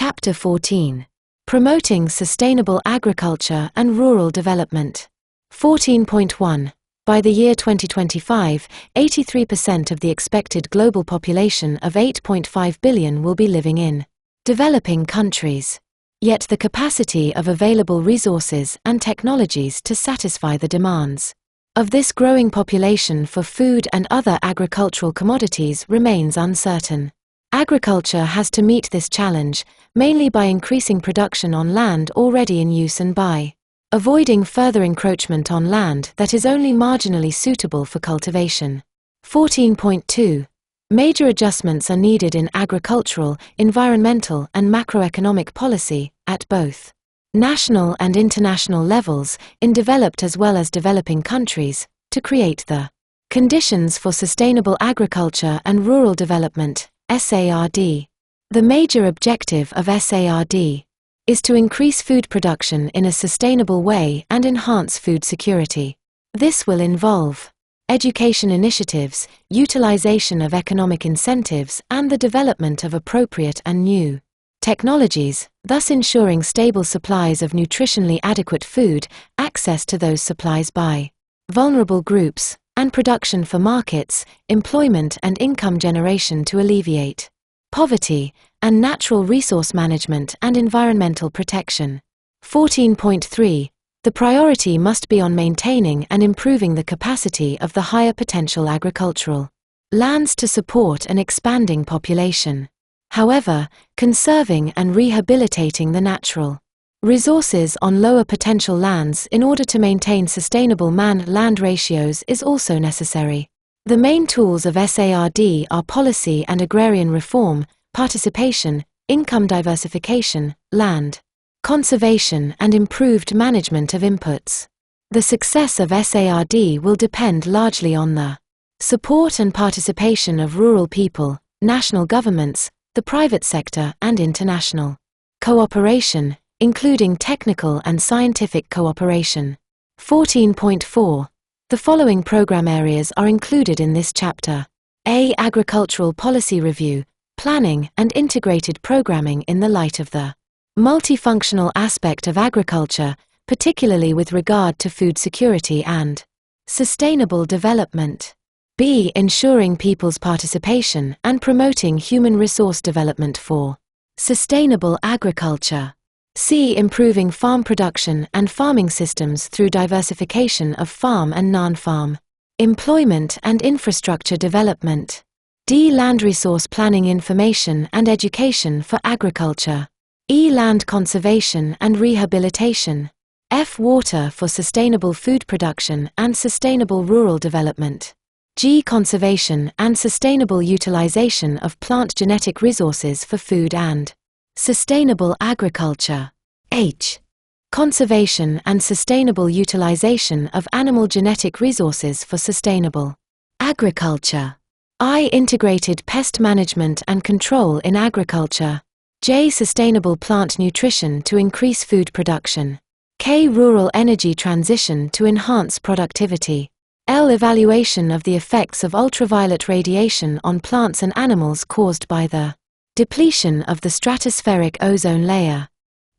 Chapter 14. Promoting Sustainable Agriculture and Rural Development. 14.1. By the year 2025, 83% of the expected global population of 8.5 billion will be living in developing countries. Yet the capacity of available resources and technologies to satisfy the demands of this growing population for food and other agricultural commodities remains uncertain. Agriculture has to meet this challenge, mainly by increasing production on land already in use and by avoiding further encroachment on land that is only marginally suitable for cultivation. 14.2. Major adjustments are needed in agricultural, environmental, and macroeconomic policy, at both national and international levels, in developed as well as developing countries, to create the conditions for sustainable agriculture and rural development, SARD. The major objective of SARD is to increase food production in a sustainable way and enhance food security. This will involve education initiatives, utilization of economic incentives, and the development of appropriate and new technologies, thus ensuring stable supplies of nutritionally adequate food, access to those supplies by vulnerable groups, and production for markets, employment and income generation to alleviate poverty, and natural resource management and environmental protection. 14.3. The priority must be on maintaining and improving the capacity of the higher potential agricultural lands to support an expanding population. However, conserving and rehabilitating the natural resources on lower potential lands in order to maintain sustainable man-land ratios is also necessary. The main tools of SARD are policy and agrarian reform, participation, income diversification, land conservation, and improved management of inputs. The success of SARD will depend largely on the support and participation of rural people, national governments, the private sector, and international cooperation, including technical and scientific cooperation. 14.4. The following program areas are included in this chapter. A. Agricultural policy review, planning and integrated programming in the light of the multifunctional aspect of agriculture, particularly with regard to food security and sustainable development. B. Ensuring people's participation and promoting human resource development for sustainable agriculture. C. Improving farm production and farming systems through diversification of farm and non-farm employment and infrastructure development. D. Land resource planning information and education for agriculture. E. Land conservation and rehabilitation. F. Water for sustainable food production and sustainable rural development. G. Conservation and sustainable utilization of plant genetic resources for food and sustainable agriculture. H. Conservation and sustainable utilization of animal genetic resources for sustainable agriculture. I. Integrated pest management and control in agriculture. J. Sustainable plant nutrition to increase food production. K. Rural energy transition to enhance productivity. L. Evaluation of the effects of ultraviolet radiation on plants and animals caused by the depletion of the stratospheric ozone layer.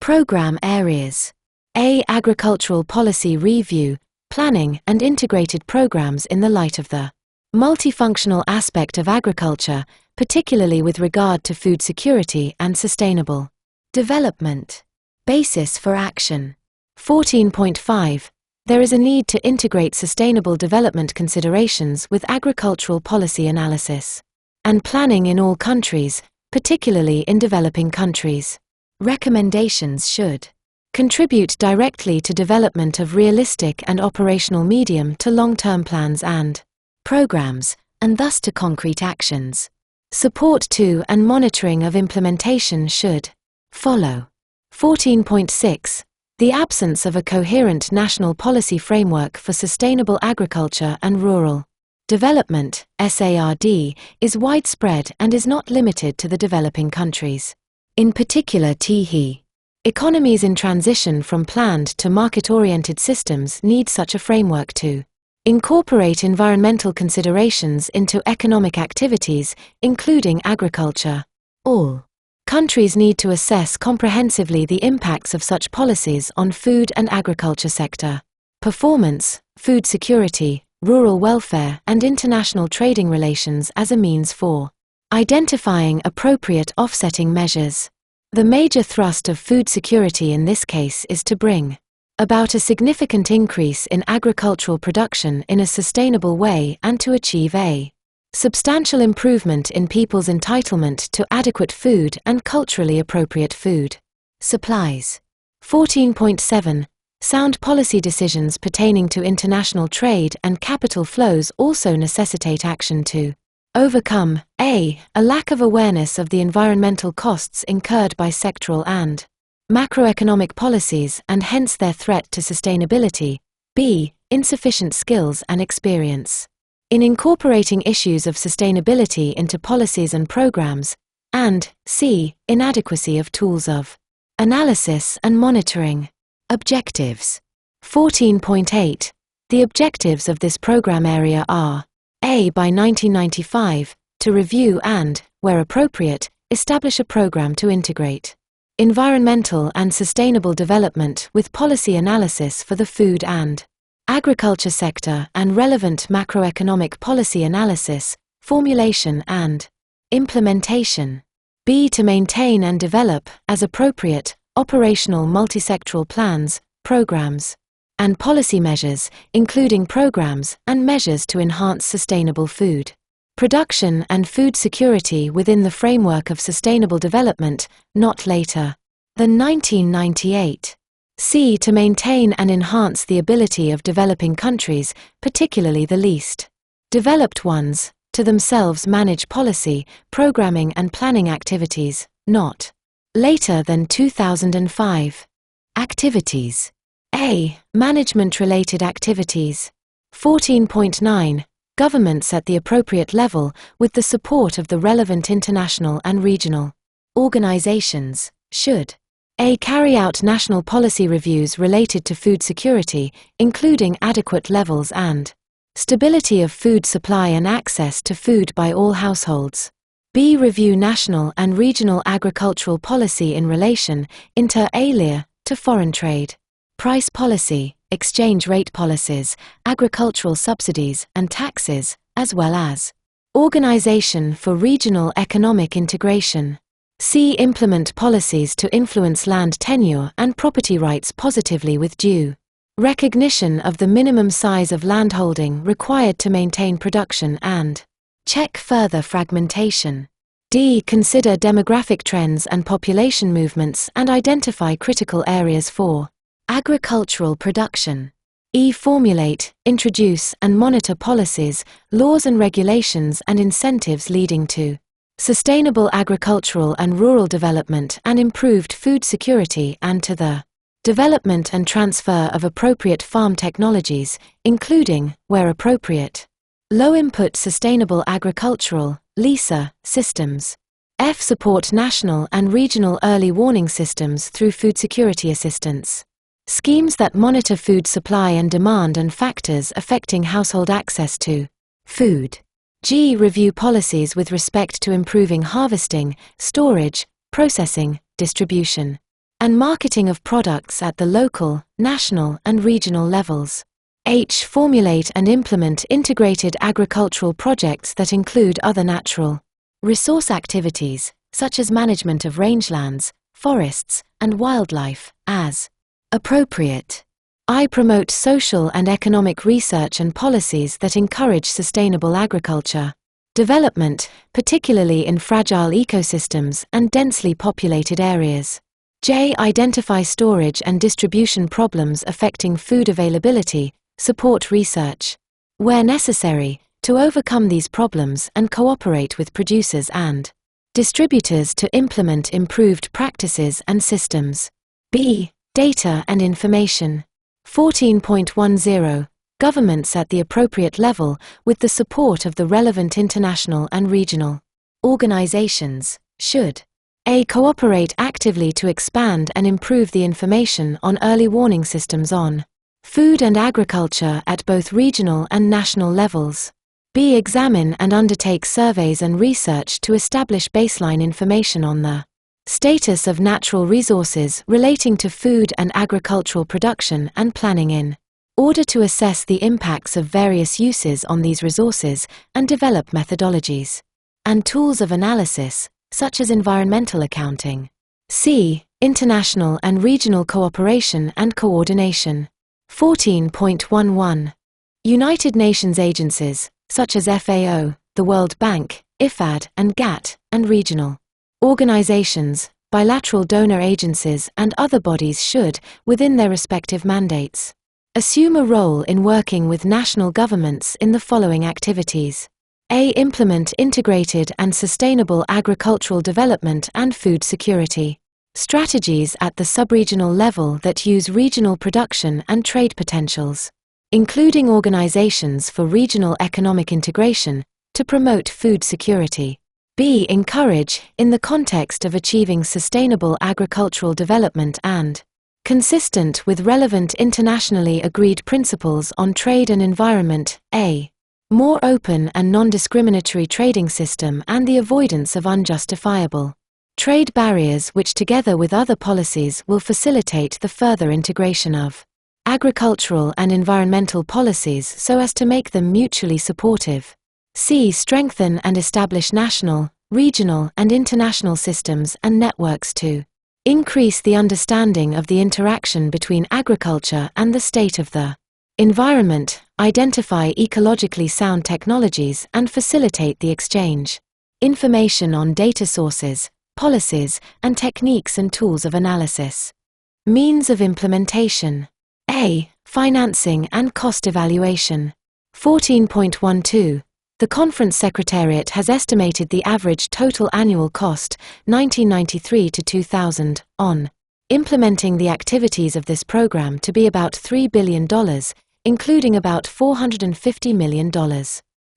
Program areas. A. Agricultural policy review, planning and integrated programs in the light of the multifunctional aspect of agriculture, particularly with regard to food security and sustainable development. Basis for action. 14.5. There is a need to integrate sustainable development considerations with agricultural policy analysis and planning in all countries, particularly in developing countries. Recommendations should contribute directly to development of realistic and operational medium to long-term plans and programs, and thus to concrete actions. Support to and monitoring of implementation should follow. 14.6. The absence of a coherent national policy framework for sustainable agriculture and rural development, SARD, is widespread and is not limited to the developing countries. In particular, economies in transition from planned to market-oriented systems need such a framework to incorporate environmental considerations into economic activities, including agriculture. All Countries need to assess comprehensively the impacts of such policies on food and agriculture sector performance, food security, rural welfare, and international trading relations as a means for identifying appropriate offsetting measures. The major thrust of food security in this case is to bring about a significant increase in agricultural production in a sustainable way and to achieve a substantial improvement in people's entitlement to adequate food and culturally appropriate food supplies. 14.7 Sound policy decisions pertaining to international trade and capital flows also necessitate action to overcome a lack of awareness of the environmental costs incurred by sectoral and macroeconomic policies and hence their threat to sustainability, b insufficient skills and experience in incorporating issues of sustainability into policies and programs, and c inadequacy of tools of analysis and monitoring. Objectives. 14.8 The objectives of this program area are a. By 1995, to review and, where appropriate, establish a program to integrate environmental and sustainable development with policy analysis for the food and agriculture sector and relevant macroeconomic policy analysis, formulation and implementation. B. To maintain and develop, as appropriate, operational multisectoral plans, programs, and policy measures, including programs and measures to enhance sustainable food production and food security within the framework of sustainable development, not later than 1998. C. To maintain and enhance the ability of developing countries, particularly the least developed ones, to themselves manage policy, programming and planning activities, not later than 2005. Activities. A. Management-related activities. 14.9 Governments at the appropriate level, with the support of the relevant international and regional organizations, should a. Carry out national policy reviews related to food security, including adequate levels and stability of food supply and access to food by all households. B. Review national and regional agricultural policy in relation, inter alia, to foreign trade, price policy, exchange rate policies, agricultural subsidies and taxes, as well as Organization for Regional Economic Integration. C. Implement policies to influence land tenure and property rights positively with due recognition of the minimum size of landholding required to maintain production and check further fragmentation. D. Consider demographic trends and population movements and identify critical areas for agricultural production. E. Formulate, introduce and monitor policies, laws and regulations and incentives leading to sustainable agricultural and rural development and improved food security and to the development and transfer of appropriate farm technologies, including, where appropriate, low-input sustainable agricultural (LISA) systems. F. Support national and regional early warning systems through food security assistance schemes that monitor food supply and demand and factors affecting household access to food. G. Review policies with respect to improving harvesting, storage, processing, distribution, and marketing of products at the local, national, and regional levels. H. Formulate and implement integrated agricultural projects that include other natural resource activities, such as management of rangelands, forests, and wildlife, as appropriate. I. Promote social and economic research and policies that encourage sustainable agriculture development, particularly in fragile ecosystems and densely populated areas. J. Identify storage and distribution problems affecting food availability, support research, where necessary, to overcome these problems and cooperate with producers and distributors to implement improved practices and systems. B. Data and information. 14.10 Governments at the appropriate level, with the support of the relevant international and regional organizations, should a. Cooperate actively to expand and improve the information on early warning systems on food and agriculture at both regional and national levels. B. Examine and undertake surveys and research to establish baseline information on the Status of natural resources relating to food and agricultural production and planning in order to assess the impacts of various uses on these resources and develop methodologies and tools of analysis, such as environmental accounting. C. International and regional cooperation and coordination. 14.11. United Nations agencies, such as FAO, the World Bank, IFAD, and GATT, and regional organizations, bilateral donor agencies, and other bodies should, within their respective mandates, assume a role in working with national governments in the following activities. A. Implement integrated and sustainable agricultural development and food security strategies at the subregional level that use regional production and trade potentials, including organizations for regional economic integration, to promote food security. B. Encourage, in the context of achieving sustainable agricultural development and consistent with relevant internationally agreed principles on trade and environment, a more open and non-discriminatory trading system and the avoidance of unjustifiable trade barriers, which together with other policies will facilitate the further integration of agricultural and environmental policies so as to make them mutually supportive. C. Strengthen and establish national, regional, and international systems and networks to increase the understanding of the interaction between agriculture and the state of the environment, identify ecologically sound technologies, and facilitate the exchange information on data sources, policies, and techniques and tools of analysis. Means of implementation. A. Financing and cost evaluation. 14.12. The Conference Secretariat has estimated the average total annual cost, 1993 to 2000, on implementing the activities of this program to be about $3 billion, including about $450 million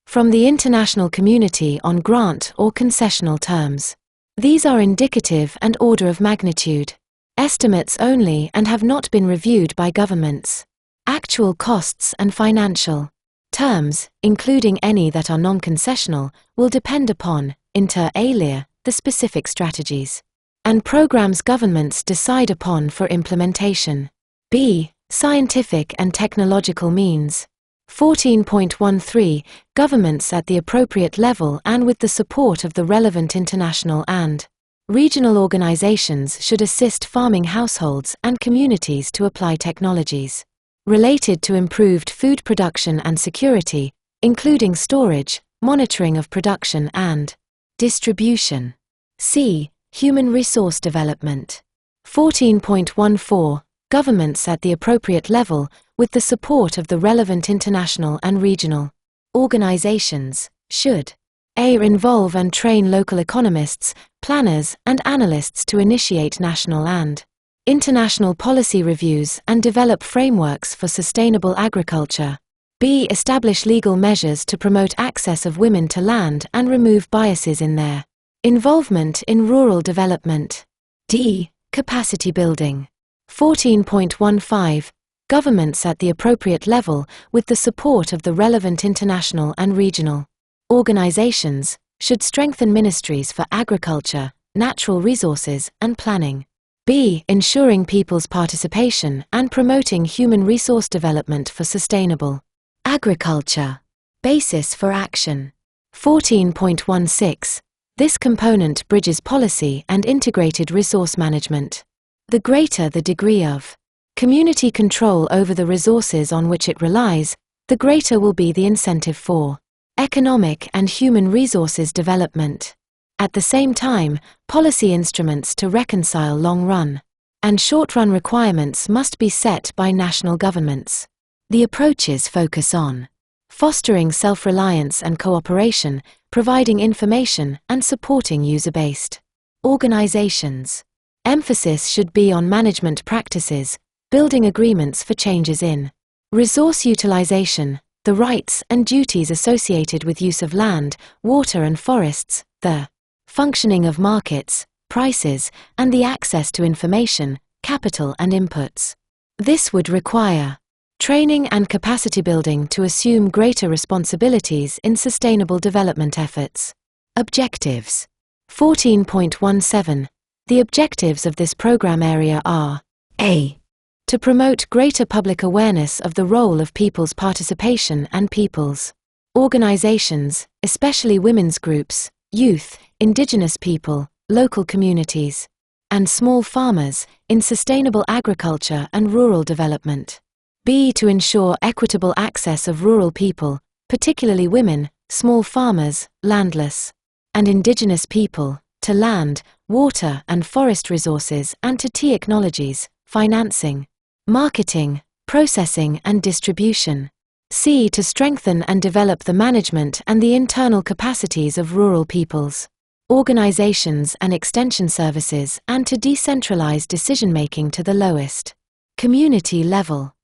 from the international community on grant or concessional terms. These are indicative and order of magnitude estimates only and have not been reviewed by governments. Actual costs and financial terms, including any that are non-concessional, will depend upon, inter alia, the specific strategies and programs governments decide upon for implementation. B. Scientific and technological means. 14.13. Governments at the appropriate level and with the support of the relevant international and regional organizations should assist farming households and communities to apply technologies related to improved food production and security, including storage, monitoring of production and distribution. C. Human resource development. 14.14. Governments at the appropriate level, with the support of the relevant international and regional organizations, should a. Involve and train local economists, planners, and analysts to initiate national and international policy reviews and develop frameworks for sustainable agriculture. B. Establish legal measures to promote access of women to land and remove biases in their involvement in rural development. D. Capacity building. 14.15. Governments at the appropriate level, with the support of the relevant international and regional organizations, should strengthen ministries for agriculture, natural resources, and planning. B. Ensuring people's participation and promoting human resource development for sustainable agriculture. Basis for action. 14.16. This component bridges policy and integrated resource management. The greater the degree of community control over the resources on which it relies, the greater will be the incentive for economic and human resources development. At the same time, policy instruments to reconcile long-run and short-run requirements must be set by national governments. The approaches focus on fostering self-reliance and cooperation, providing information, and supporting user-based organizations. Emphasis should be on management practices, building agreements for changes in resource utilization, the rights and duties associated with use of land, water and forests, the functioning of markets, prices, and the access to information, capital and inputs. This would require training and capacity building to assume greater responsibilities in sustainable development efforts. Objectives. 14.17. The objectives of this program area are: A. To promote greater public awareness of the role of people's participation and people's organizations, especially women's groups, youth, indigenous people, local communities, and small farmers, in sustainable agriculture and rural development. B. To ensure equitable access of rural people, particularly women, small farmers, landless, and indigenous people, to land, water and forest resources and to technologies, financing, marketing, processing and distribution. C. To strengthen and develop the management and the internal capacities of rural peoples, organizations and extension services and to decentralize decision-making to the lowest community level.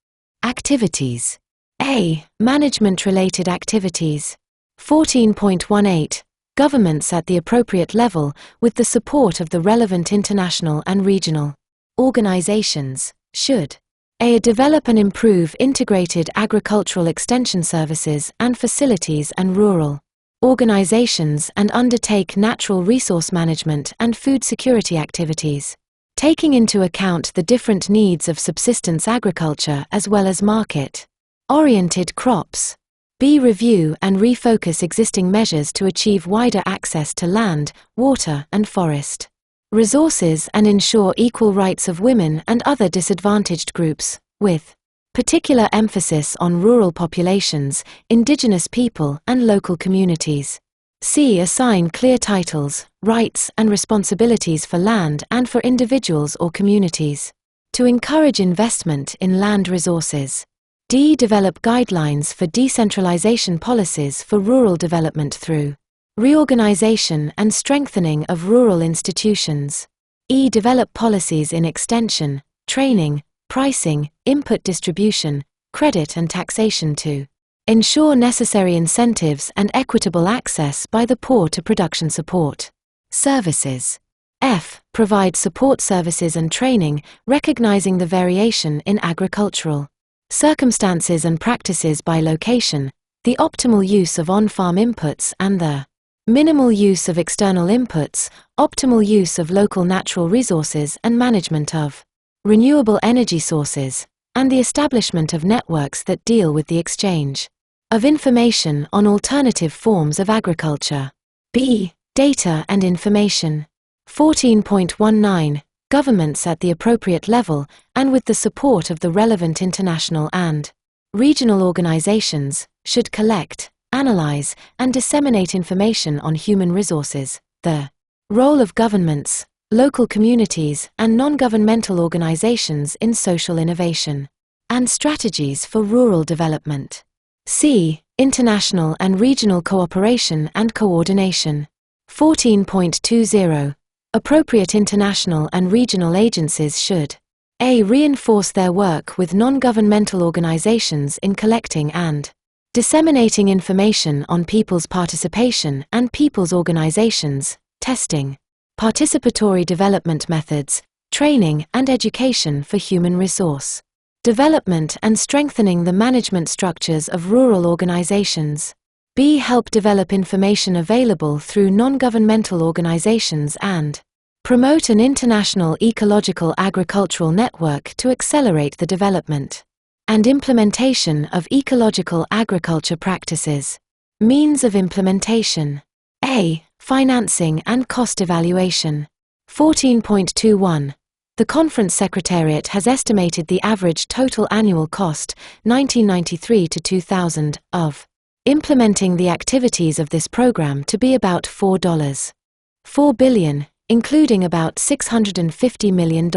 Activities. A. Management-related activities. 14.18. Governments at the appropriate level, with the support of the relevant international and regional organizations, should: A. Develop and improve integrated agricultural extension services and facilities and rural organizations and undertake natural resource management and food security activities, taking into account the different needs of subsistence agriculture as well as market-oriented crops. B. Review and refocus existing measures to achieve wider access to land, water and forest resources and ensure equal rights of women and other disadvantaged groups, with particular emphasis on rural populations, indigenous people and local communities. C. Assign clear titles, rights and responsibilities for land and for individuals or communities, to encourage investment in land resources. D. Develop guidelines for decentralization policies for rural development through reorganization and strengthening of rural institutions. E. Develop policies in extension, training, pricing, input distribution, credit and taxation to ensure necessary incentives and equitable access by the poor to production support services. F. Provide support services and training, recognizing the variation in agricultural circumstances and practices by location, the optimal use of on-farm inputs and the minimal use of external inputs, optimal use of local natural resources and management of renewable energy sources, and the establishment of networks that deal with the exchange of information on alternative forms of agriculture. B. Data and information. 14.19. Governments at the appropriate level, and with the support of the relevant international and regional organizations, should collect, analyze, and disseminate information on human resources, the role of governments, local communities, and non-governmental organizations in social innovation, and strategies for rural development. C. International and regional cooperation and coordination. 14.20. Appropriate international and regional agencies should: A. Reinforce their work with non-governmental organizations in collecting and disseminating information on people's participation and people's organizations, testing, participatory development methods, training and education for human resource development and strengthening the management structures of rural organizations. B. Help develop information available through non-governmental organizations and promote an international ecological agricultural network to accelerate the development and implementation of ecological agriculture practices. Means of implementation. A. Financing and cost evaluation. 14.21. The Conference Secretariat has estimated the average total annual cost, 1993 to 2000, of implementing the activities of this program to be about $4 billion, including about $650 million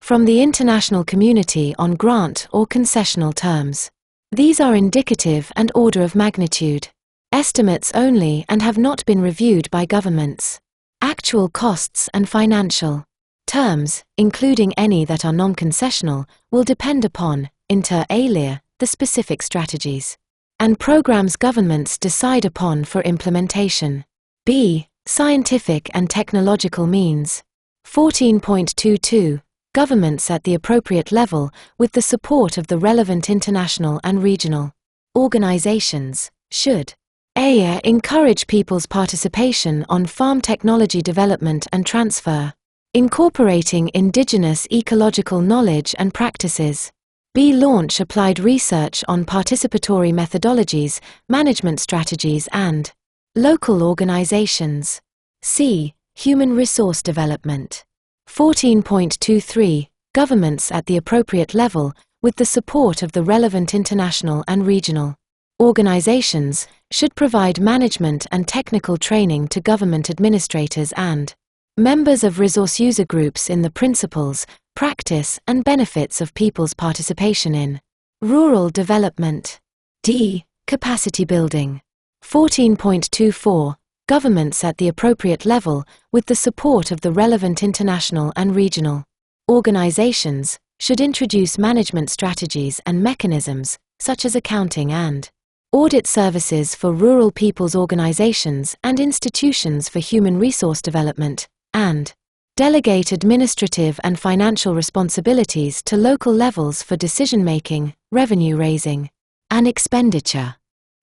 from the international community on grant or concessional terms. These are indicative and order of magnitude estimates only and have not been reviewed by governments. Actual costs and financial terms, including any that are non-concessional, will depend upon, inter alia, the specific strategies and programs governments decide upon for implementation. B. Scientific and technological means. 14.22. Governments at the appropriate level, with the support of the relevant international and regional organizations, should: A. Encourage people's participation on farm technology development and transfer, Incorporating indigenous ecological knowledge and practices. B. Launch applied research on participatory methodologies, management strategies and local organizations. C. Human resource development. 14.23. Governments at the appropriate level, with the support of the relevant international and regional organizations, should provide management and technical training to government administrators and members of resource user groups in the principles, practice, and benefits of people's participation in rural development. D. Capacity building. 14.24. Governments at the appropriate level, with the support of the relevant international and regional organizations, should introduce management strategies and mechanisms, such as accounting and audit services for rural people's organizations and institutions for human resource development, and delegate administrative and financial responsibilities to local levels for decision-making, revenue-raising, and expenditure.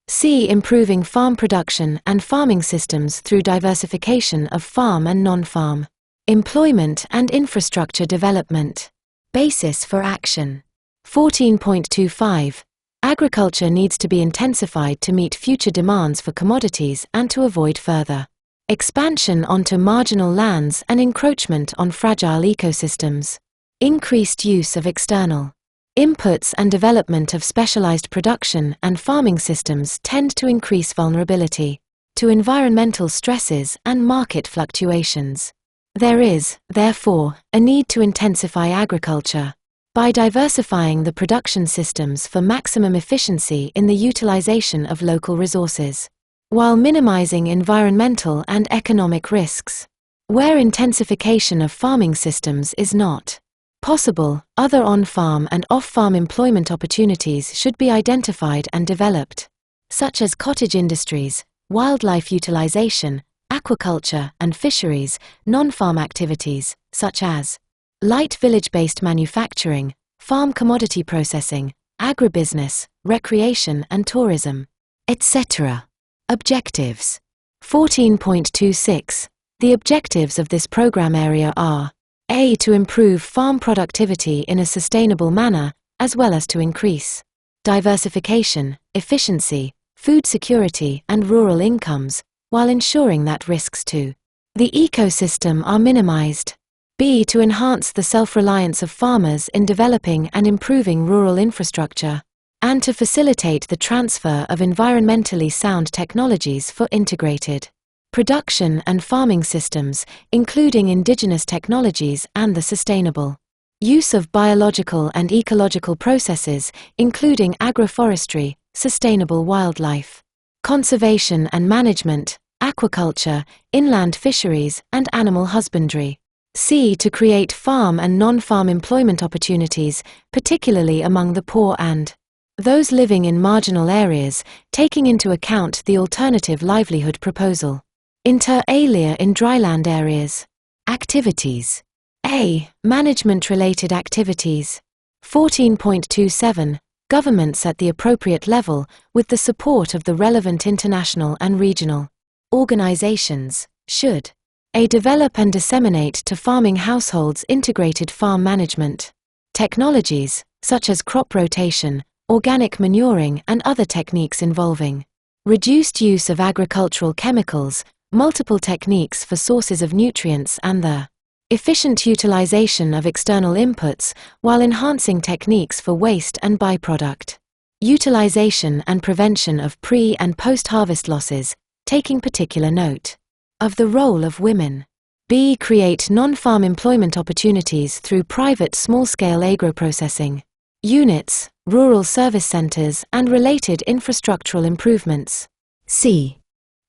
C. Improving farm production and farming systems through diversification of farm and non-farm employment and infrastructure development. Basis for action. 14.25. Agriculture needs to be intensified to meet future demands for commodities and to avoid further expansion onto marginal lands and encroachment on fragile ecosystems. Increased use of external inputs and development of specialized production and farming systems tend to increase vulnerability to environmental stresses and market fluctuations. There is, therefore, a need to intensify agriculture by diversifying the production systems for maximum efficiency in the utilization of local resources, while minimizing environmental and economic risks. Where intensification of farming systems is not possible, other on-farm and off-farm employment opportunities should be identified and developed, such as cottage industries, wildlife utilization, aquaculture and fisheries, non-farm activities, such as light village-based manufacturing, farm commodity processing, agribusiness, recreation and tourism, etc. Objectives. 14.26. The objectives of this program area are: A. To improve farm productivity in a sustainable manner, as well as to increase diversification, efficiency, food security and rural incomes, while ensuring that risks to the ecosystem are minimized. B. To enhance the self-reliance of farmers in developing and improving rural infrastructure, and to facilitate the transfer of environmentally sound technologies for integrated production and farming systems, including indigenous technologies and the sustainable use of biological and ecological processes, including agroforestry, sustainable wildlife conservation and management, aquaculture, inland fisheries, and animal husbandry. C. To create farm and non-farm employment opportunities, particularly among the poor and those living in marginal areas, taking into account the alternative livelihood proposal. Inter alia in dryland areas. Activities. A. Management-related activities. 14.27. Governments at the appropriate level, with the support of the relevant international and regional organizations, should A. Develop and disseminate to farming households integrated farm management technologies, such as crop rotation, organic manuring and other techniques involving reduced use of agricultural chemicals, multiple techniques for sources of nutrients and the efficient utilization of external inputs, while enhancing techniques for waste and byproduct utilization and prevention of pre- and post-harvest losses, taking particular note of the role of women. B. Create non-farm employment opportunities through private small-scale agroprocessing units, rural service centers and related infrastructural improvements. C.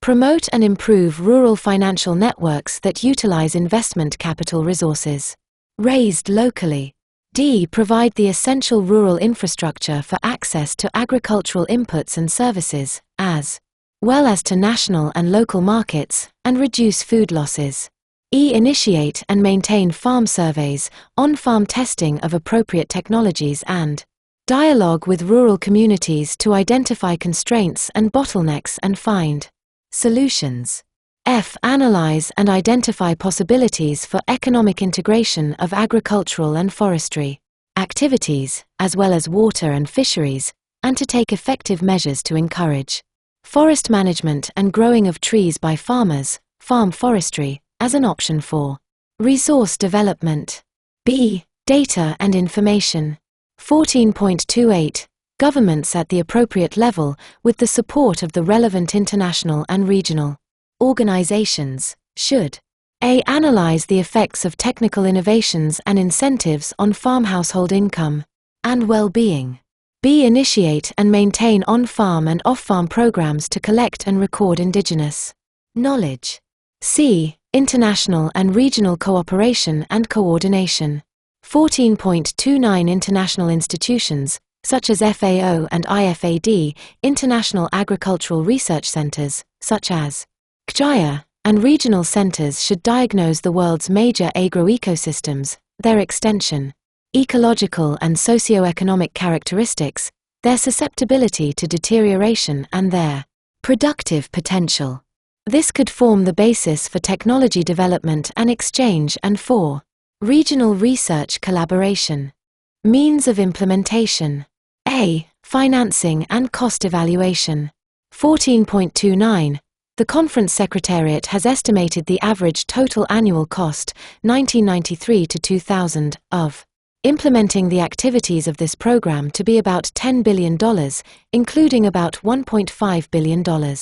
Promote and improve rural financial networks that utilize investment capital resources raised locally. D. Provide the essential rural infrastructure for access to agricultural inputs and services, as well as to national and local markets, and reduce food losses. E. Initiate and maintain farm surveys, on-farm testing of appropriate technologies and dialogue with rural communities to identify constraints and bottlenecks and find solutions. F. Analyze and identify possibilities for economic integration of agricultural and forestry activities, as well as water and fisheries, and to take effective measures to encourage forest management and growing of trees by farmers, farm forestry, as an option for resource development. B. Data and information. 14.28. Governments at the appropriate level, with the support of the relevant international and regional organizations, should A. Analyze the effects of technical innovations and incentives on farm household income and well-being. B. Initiate and maintain on-farm and off-farm programs to collect and record indigenous knowledge. C. International and regional cooperation and coordination. 14.29. International institutions, such as FAO and IFAD, international agricultural research centers, such as CGIA, and regional centers should diagnose the world's major agroecosystems, their extension, ecological and socio-economic characteristics, their susceptibility to deterioration and their productive potential. This could form the basis for technology development and exchange and for regional research collaboration. Means of implementation. A. Financing and cost evaluation. 14.29. The Conference Secretariat has estimated the average total annual cost, 1993 to 2000, of implementing the activities of this program to be about $10 billion, including about $1.5 billion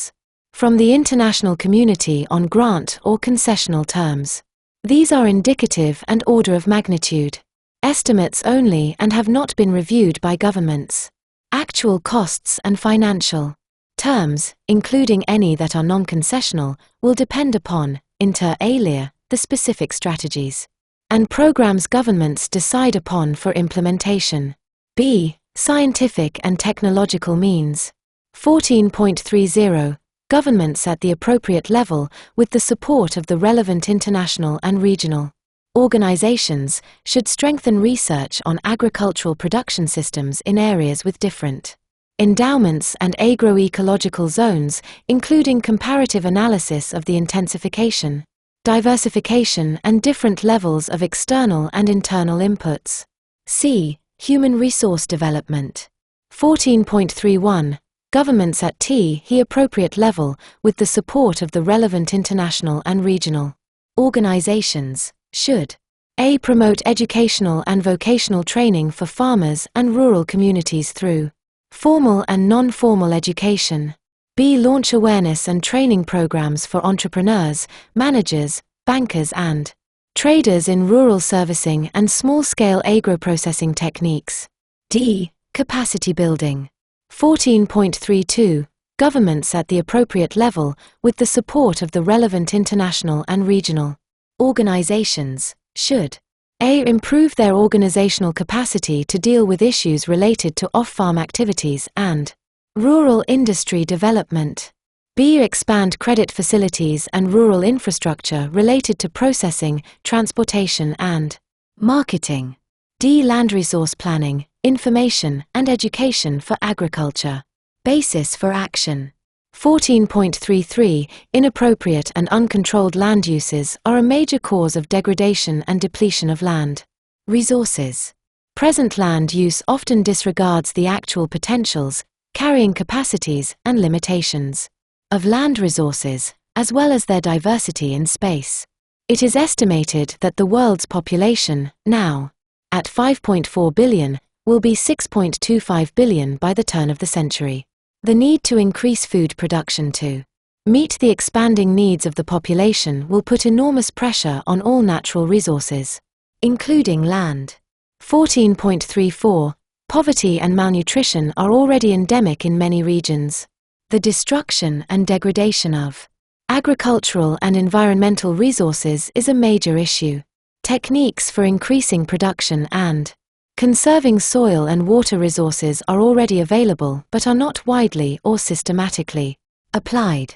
from the international community on grant or concessional terms. These are indicative and order of magnitude estimates only and have not been reviewed by governments. Actual costs and financial terms, including any that are non-concessional, will depend upon, inter alia, the specific strategies and programs governments decide upon for implementation. B. Scientific and technological means. 14.30. Governments at the appropriate level, with the support of the relevant international and regional organizations, should strengthen research on agricultural production systems in areas with different endowments and agroecological zones, including comparative analysis of the intensification, diversification and different levels of external and internal inputs. C. Human resource development. 14.31. Governments at the appropriate level, with the support of the relevant international and regional organizations, should A. Promote educational and vocational training for farmers and rural communities through formal and non-formal education. B. Launch awareness and training programs for entrepreneurs, managers, bankers and traders in rural servicing and small-scale agro-processing techniques. D. Capacity building. 14.32. Governments at the appropriate level, with the support of the relevant international and regional organizations, should A. Improve their organizational capacity to deal with issues related to off-farm activities and rural industry development. B. Expand credit facilities and rural infrastructure related to processing, transportation and marketing. D. Land resource planning, information and education for agriculture. Basis for action. 14.33. Inappropriate and uncontrolled land uses are a major cause of degradation and depletion of land resources. Present land use often disregards the actual potentials, carrying capacities and limitations of land resources, as well as their diversity in space. It is estimated that the world's population, now at 5.4 billion, will be 6.25 billion by the turn of the century. The need to increase food production to meet the expanding needs of the population will put enormous pressure on all natural resources, including land. 14.34. Poverty and malnutrition are already endemic in many regions. The destruction and degradation of agricultural and environmental resources is a major issue. Techniques for increasing production and conserving soil and water resources are already available but are not widely or systematically applied.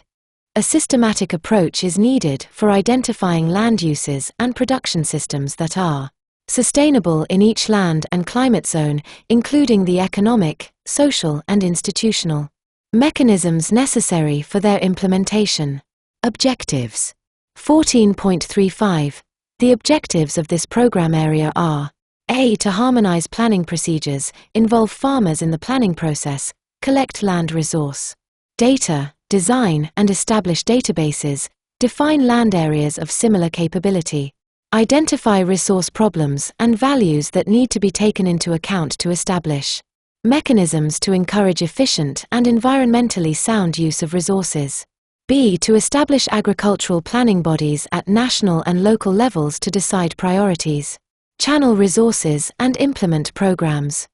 A systematic approach is needed for identifying land uses and production systems that are sustainable in each land and climate zone, including the economic, social and institutional mechanisms necessary for their implementation. Objectives. 14.35. The objectives of this program area are: A. To harmonize planning procedures, involve farmers in the planning process, collect land resource data, design and establish databases, define land areas of similar capability, identify resource problems and values that need to be taken into account to establish mechanisms to encourage efficient and environmentally sound use of resources. B. To establish agricultural planning bodies at national and local levels to decide priorities, channel resources and implement programs.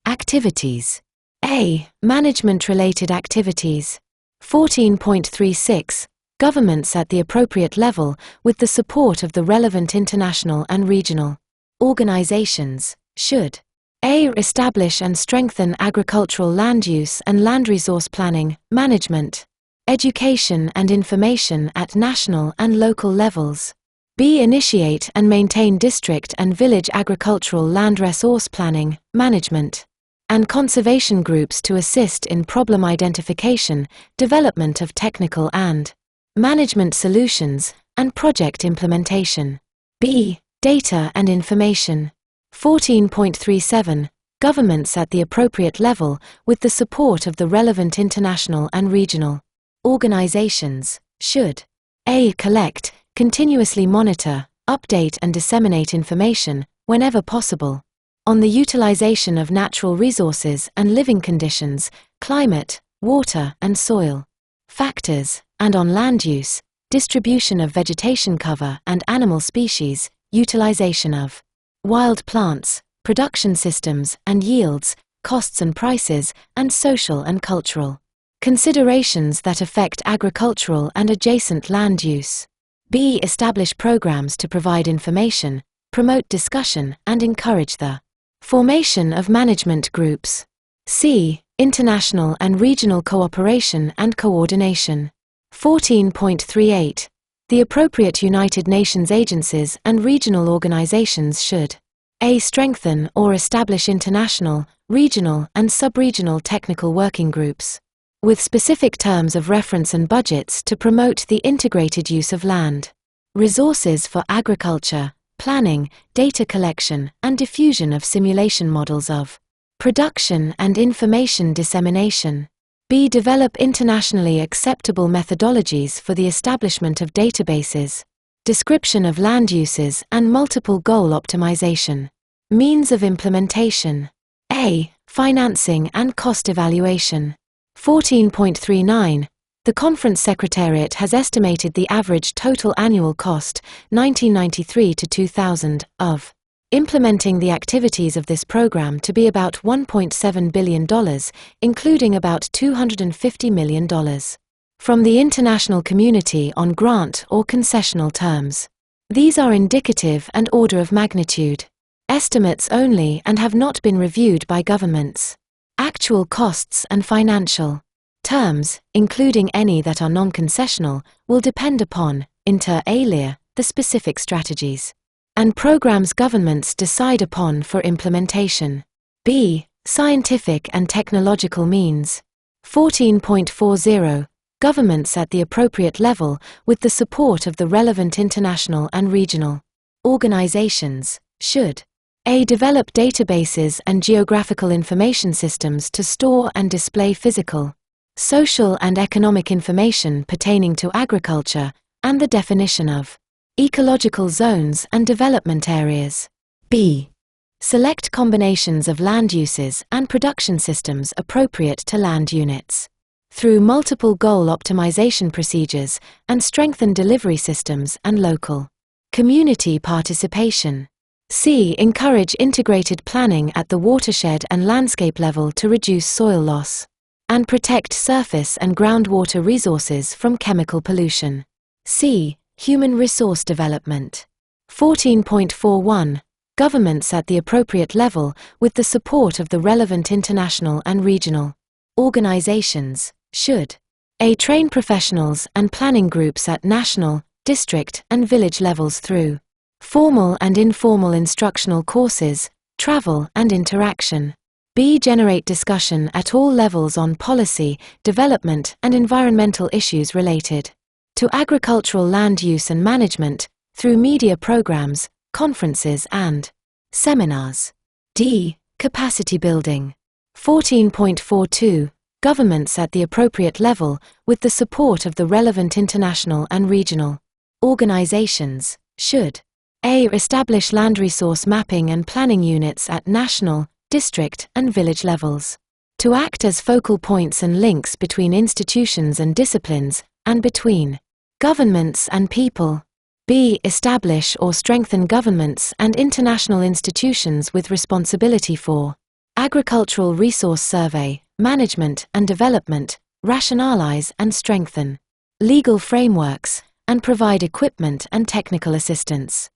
Activities. A. Management-related activities. 14.36. Governments at the appropriate level, with the support of the relevant international and regional organizations, should: A. Establish and strengthen agricultural land use and land resource planning, management, education and information at national and local levels. B. Initiate and maintain district and village agricultural land resource planning, management, and conservation groups to assist in problem identification, development of technical and management solutions, and project implementation. B. Data and information. 14.37. Governments at the appropriate level, with the support of the relevant international and regional organizations, should: A. Collect, continuously monitor, update and disseminate information, whenever possible, on the utilization of natural resources and living conditions, climate, water and soil factors, and on land use, distribution of vegetation cover and animal species, utilization of wild plants, production systems and yields, costs and prices, and social and cultural considerations that affect agricultural and adjacent land use. B. Establish programs to provide information, promote discussion, and encourage the formation of management groups. C. International and regional cooperation and coordination. 14.38. The appropriate United Nations agencies and regional organizations should: A. Strengthen or establish international, regional, and sub-regional technical working groups, with specific terms of reference and budgets to promote the integrated use of land resources for agriculture, planning, data collection, and diffusion of simulation models of production and information dissemination. B. Develop internationally acceptable methodologies for the establishment of databases, description of land uses and multiple goal optimization. Means of implementation. A. Financing and cost evaluation. 14.39. The Conference Secretariat has estimated the average total annual cost, 1993 to 2000, of implementing the activities of this program to be about $1.7 billion, including about $250 million from the international community on grant or concessional terms. These are indicative and order of magnitude estimates only and have not been reviewed by governments. Actual costs and financial terms, including any that are non-concessional, will depend upon, inter alia, the specific strategies and programs governments decide upon for implementation. B. Scientific and technological means. 14.40. Governments at the appropriate level, with the support of the relevant international and regional organizations, should: A. Develop databases and geographical information systems to store and display physical, social and economic information pertaining to agriculture, and the definition of ecological zones and development areas. B. Select combinations of land uses and production systems appropriate to land units through multiple goal optimization procedures and strengthen delivery systems and local community participation. C. Encourage integrated planning at the watershed and landscape level to reduce soil loss and protect surface and groundwater resources from chemical pollution. C. Human resource development. 14.41. Governments at the appropriate level, with the support of the relevant international and regional organizations, should: A. Train professionals and planning groups at national, district, and village levels through formal and informal instructional courses, travel, and interaction. B. Generate discussion at all levels on policy, development, and environmental issues related to agricultural land use and management, through media programs, conferences and seminars. D. Capacity building. 14.42. Governments at the appropriate level, with the support of the relevant international and regional organizations, should a. Establish land resource mapping and planning units at national, district, and village levels, to act as focal points and links between institutions and disciplines, and between governments and people. B. Establish or strengthen governments and international institutions with responsibility for agricultural resource survey, management and development, rationalize and strengthen legal frameworks, and provide equipment and technical assistance.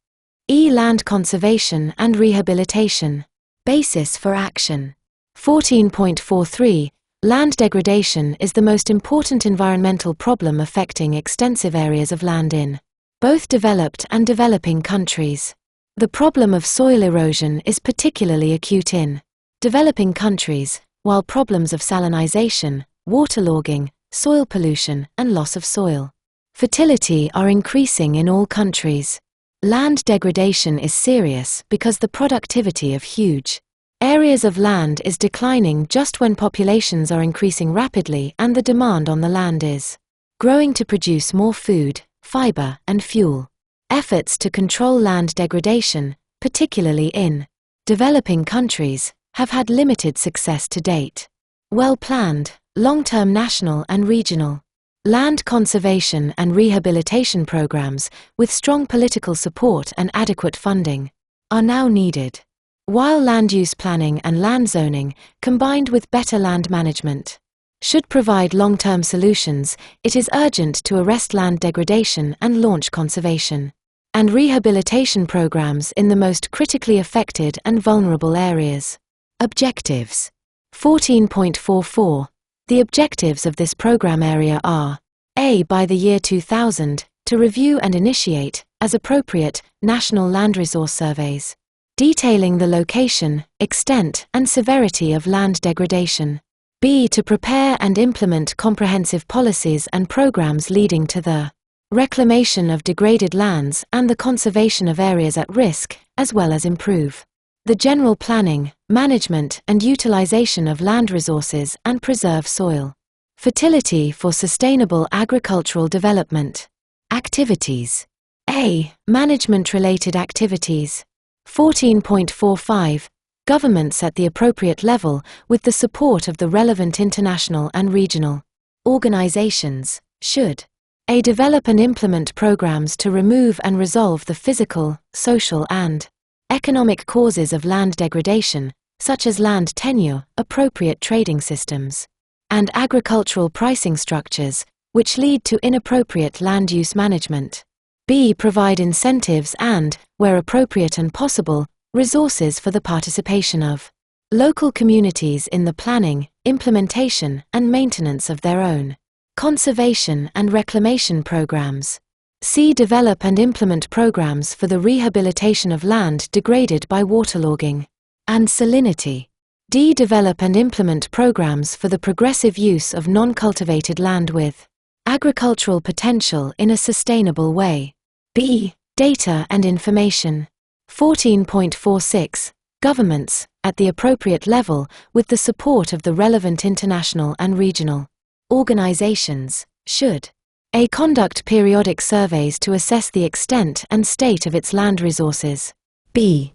E. Land conservation and rehabilitation. Basis for action. 14.43. Land degradation is the most important environmental problem affecting extensive areas of land in both developed and developing countries. The problem of soil erosion is particularly acute in developing countries, while problems of salinization, waterlogging, soil pollution, and loss of soil fertility are increasing in all countries. Land degradation is serious because the productivity of huge areas of land is declining just when populations are increasing rapidly and the demand on the land is growing to produce more food, fiber, and fuel. Efforts to control land degradation, particularly in developing countries, have had limited success to date. Well-planned, long-term national and regional land conservation and rehabilitation programs, with strong political support and adequate funding, are now needed. While land use planning and land zoning, combined with better land management, should provide long-term solutions, it is urgent to arrest land degradation and launch conservation and rehabilitation programs in the most critically affected and vulnerable areas. Objectives. 14.44. The objectives of this program area are: A. By the year 2000, to review and initiate, as appropriate, national land resource surveys, detailing the location, extent, and severity of land degradation. B. To prepare and implement comprehensive policies and programs leading to the reclamation of degraded lands and the conservation of areas at risk, as well as improve the general planning, management, and utilization of land resources and preserve soil fertility for sustainable agricultural development. Activities. A. Management-related activities. 14.45. Governments at the appropriate level, with the support of the relevant international and regional organizations, should a. Develop and implement programs to remove and resolve the physical, social, and economic causes of land degradation, such as land tenure, appropriate trading systems, and agricultural pricing structures, which lead to inappropriate land use management. B. Provide incentives and, where appropriate and possible, resources for the participation of local communities in the planning, implementation, and maintenance of their own conservation and reclamation programs. C. Develop and implement programs for the rehabilitation of land degraded by waterlogging and salinity. D. Develop and implement programs for the progressive use of non-cultivated land with agricultural potential in a sustainable way. B. Data and information. 14.46. Governments, at the appropriate level, with the support of the relevant international and regional organizations, should a. Conduct periodic surveys to assess the extent and state of its land resources. B.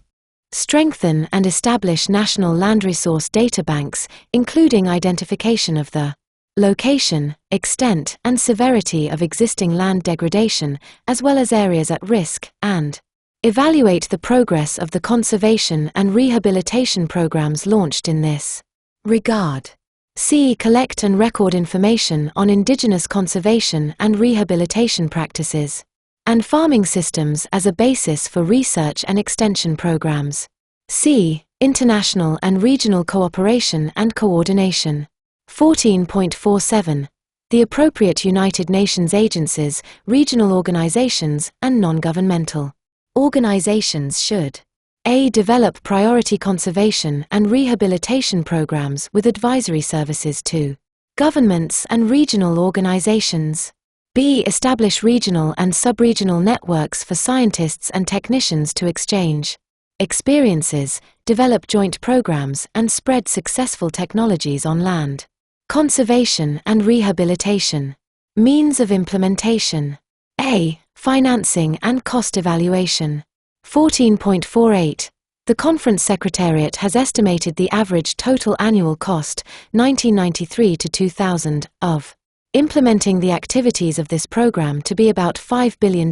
Strengthen and establish national land resource databanks, including identification of the location, extent, and severity of existing land degradation, as well as areas at risk, and evaluate the progress of the conservation and rehabilitation programs launched in this regard. C. Collect and record information on indigenous conservation and rehabilitation practices and farming systems as a basis for research and extension programs. C. International and regional cooperation and coordination. 14.47. The appropriate United Nations agencies, regional organizations, and non-governmental organizations should a. Develop priority conservation and rehabilitation programs with advisory services to governments and regional organizations. B. Establish regional and sub-regional networks for scientists and technicians to exchange experiences, develop joint programs, and spread successful technologies on land. Conservation and rehabilitation. Means of implementation. A. Financing and cost evaluation. 14.48. The Conference Secretariat has estimated the average total annual cost, 1993 to 2000, of implementing the activities of this program to be about $5 billion,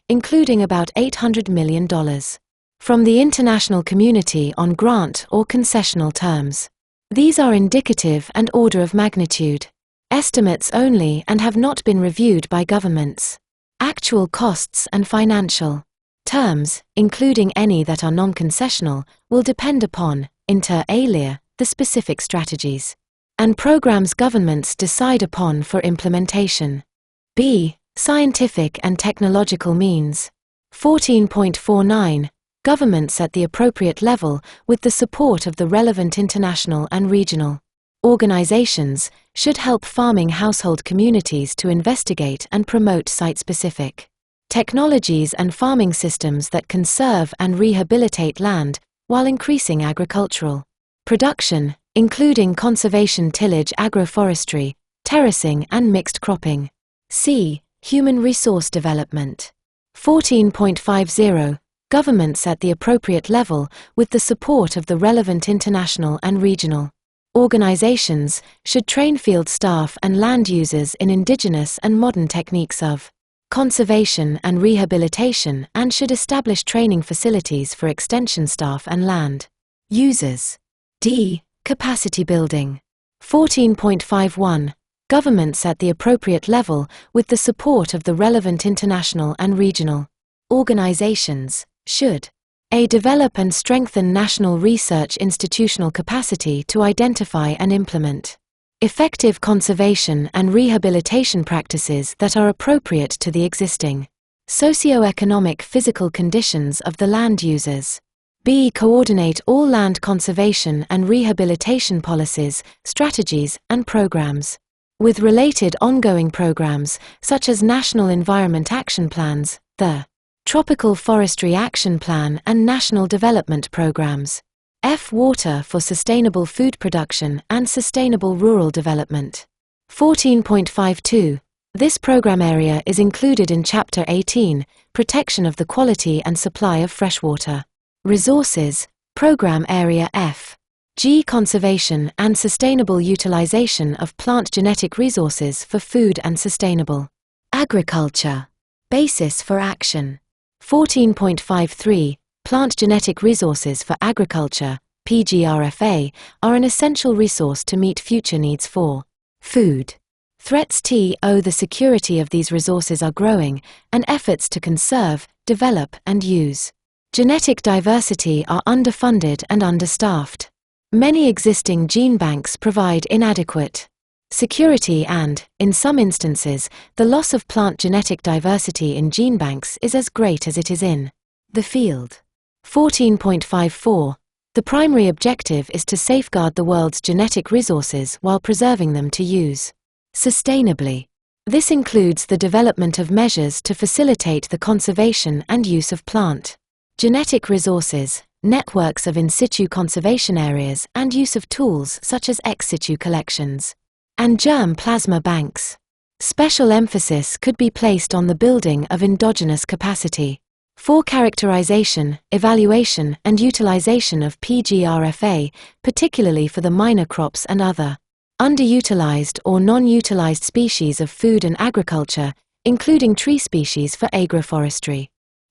including about $800 million from the international community on grant or concessional terms. These are indicative and order of magnitude estimates only and have not been reviewed by governments. Actual costs and financial terms, including any that are non-concessional, will depend upon, inter alia, the specific strategies and programs governments decide upon for implementation. B. Scientific and technological means. 14.49. Governments at the appropriate level, with the support of the relevant international and regional organizations, should help farming household communities to investigate and promote site-specific technologies and farming systems that conserve and rehabilitate land while increasing agricultural production, including conservation tillage, agroforestry, terracing and mixed cropping. C. Human resource development. 14.50. Governments at the appropriate level, with the support of the relevant international and regional organizations, should train field staff and land users in indigenous and modern techniques of conservation and rehabilitation and should establish training facilities for extension staff and land users. D. Capacity building. 14.51. Governments at the appropriate level, with the support of the relevant international and regional organizations, should A. Develop and strengthen national research institutional capacity to identify and implement effective conservation and rehabilitation practices that are appropriate to the existing socio-economic physical conditions of the land users. B. Coordinate all land conservation and rehabilitation policies, strategies, and programs with related ongoing programs, such as National Environment Action Plans, the Tropical Forestry Action Plan and National Development Programs. F. Water for sustainable food production and sustainable rural development. 14.52. This program area is included in Chapter 18, Protection of the Quality and Supply of Freshwater Resources, Program Area F. G. Conservation and sustainable utilization of plant genetic resources for food and sustainable agriculture. Basis for action. 14.53. Plant genetic resources for agriculture, PGRFA, are an essential resource to meet future needs for food. Threats to the security of these resources are growing, and efforts to conserve, develop, and use genetic diversity are underfunded and understaffed. Many existing gene banks provide inadequate security and, in some instances, the loss of plant genetic diversity in gene banks is as great as it is in the field. 14.54. The primary objective is to safeguard the world's genetic resources while preserving them to use sustainably. This includes the development of measures to facilitate the conservation and use of plant genetic resources, networks of in situ conservation areas, and use of tools such as ex situ collections and germ plasma banks. Special emphasis could be placed on the building of endogenous capacity for characterization, evaluation, and utilization of PGRFA, particularly for the minor crops and other underutilized or non-utilized species of food and agriculture, including tree species for agroforestry.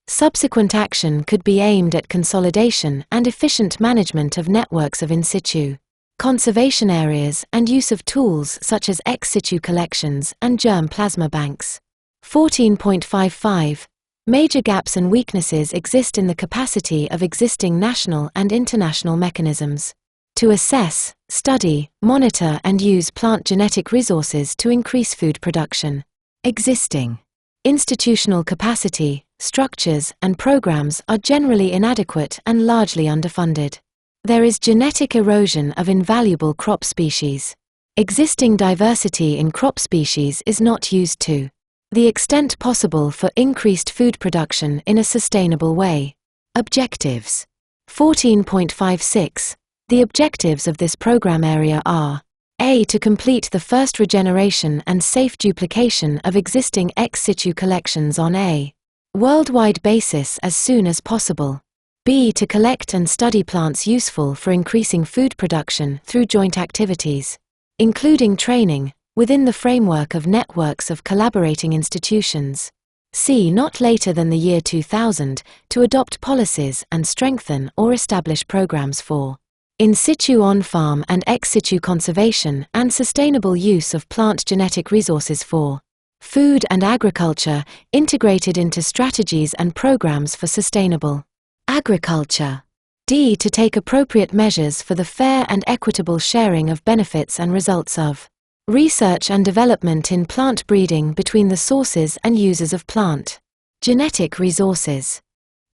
Subsequent action could be aimed at consolidation and efficient management of networks of in situ conservation areas and use of tools such as ex situ collections and germ plasma banks. 14.55. Major gaps and weaknesses exist in the capacity of existing national and international mechanisms to assess, study, monitor and use plant genetic resources to increase food production. Existing institutional capacity, structures, and programs are generally inadequate and largely underfunded. There is genetic erosion of invaluable crop species. Existing diversity in crop species is not used to The extent possible for increased food production in a sustainable way. Objectives. 14.56. The objectives of this program area are: A. To complete the first regeneration and safe duplication of existing ex situ collections on a worldwide basis as soon as possible. B. To collect and study plants useful for increasing food production through joint activities, including training, within the framework of networks of collaborating institutions. C. Not later than the year 2000, to adopt policies and strengthen or establish programs for in situ on-farm and ex situ conservation and sustainable use of plant genetic resources for food and agriculture, integrated into strategies and programs for sustainable agriculture. D. To take appropriate measures for the fair and equitable sharing of benefits and results of research and development in plant breeding between the sources and users of plant genetic resources.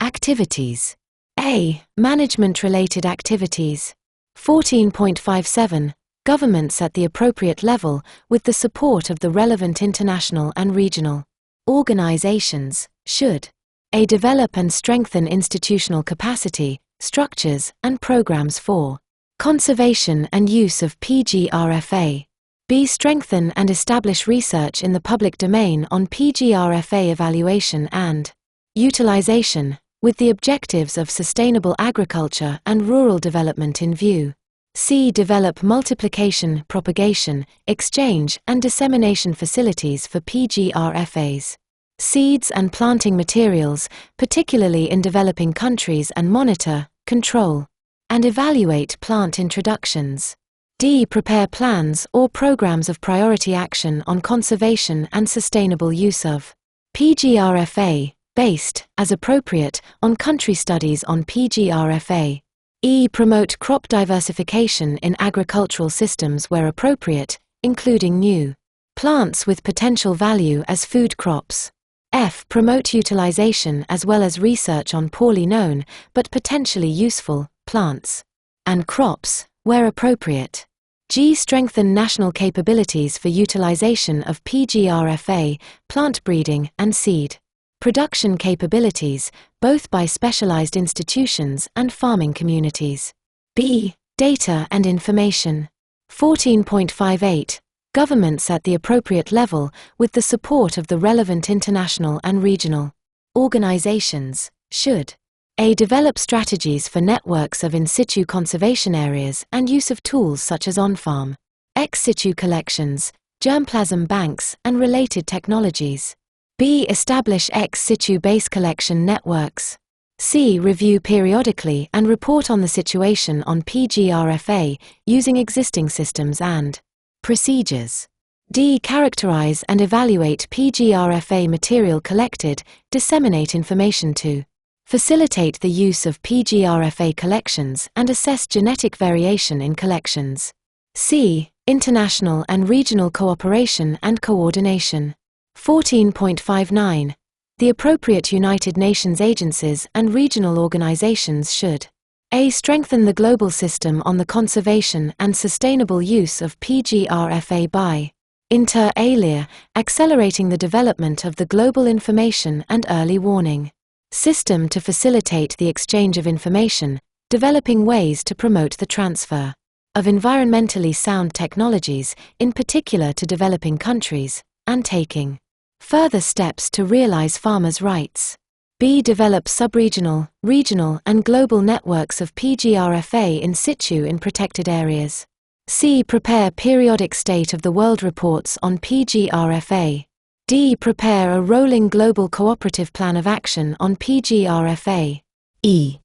Activities. A. Management-related activities. 14.57. Governments at the appropriate level, with the support of the relevant international and regional organizations, should A. Develop and strengthen institutional capacity, structures, and programs for conservation and use of PGRFA. B. Strengthen and establish research in the public domain on PGRFA evaluation and utilization, with the objectives of sustainable agriculture and rural development in view. C. Develop multiplication, propagation, exchange, and dissemination facilities for PGRFAs. Seeds and planting materials, particularly in developing countries, and monitor, control, and evaluate plant introductions. D. Prepare plans or programs of priority action on conservation and sustainable use of PGRFA, based, as appropriate, on country studies on PGRFA. E. Promote crop diversification in agricultural systems where appropriate, including new plants with potential value as food crops. F. Promote utilization as well as research on poorly known, but potentially useful, plants and crops, where appropriate. G. Strengthen national capabilities for utilization of PGRFA, plant breeding, and seed production capabilities, both by specialized institutions and farming communities. B. Data and information. 14.58. Governments at the appropriate level, with the support of the relevant international and regional organizations, should A. Develop strategies for networks of in situ conservation areas and use of tools such as on-farm, ex situ collections, germplasm banks, and related technologies. B. Establish ex situ base collection networks. C. Review periodically and report on the situation on PGRFA, using existing systems and procedures. D. Characterize and evaluate PGRFA material collected, disseminate information to facilitate the use of PGRFA collections and assess genetic variation in collections. C. International and regional cooperation and coordination. 14.59. The appropriate United Nations agencies and regional organizations should A. Strengthen the global system on the conservation and sustainable use of PGRFA by inter alia, accelerating the development of the global information and early warning system to facilitate the exchange of information, developing ways to promote the transfer of environmentally sound technologies, in particular to developing countries, and taking further steps to realize farmers' rights. B. Develop sub-regional, regional, and global networks of PGRFA in situ in protected areas. C. Prepare periodic state of the world reports on PGRFA. D. Prepare a rolling global cooperative plan of action on PGRFA. E.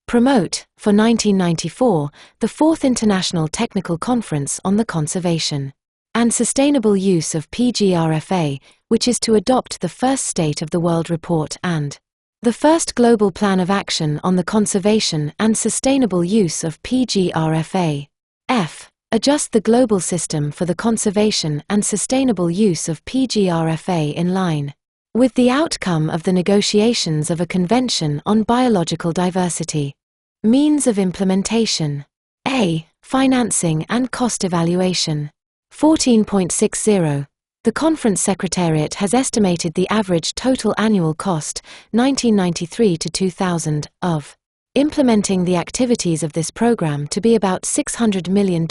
Promote, for 1994, the 4th International Technical Conference on the Conservation and Sustainable Use of PGRFA, which is to adopt the first State of the World Report and the first Global Plan of Action on the Conservation and Sustainable Use of PGRFA. F. Adjust the global system for the conservation and sustainable use of PGRFA in line with the outcome of the negotiations of a Convention on Biological Diversity. Means of implementation. A. Financing and cost evaluation. 14.60. The Conference Secretariat has estimated the average total annual cost, 1993 to 2000, of implementing the activities of this program to be about $600 million,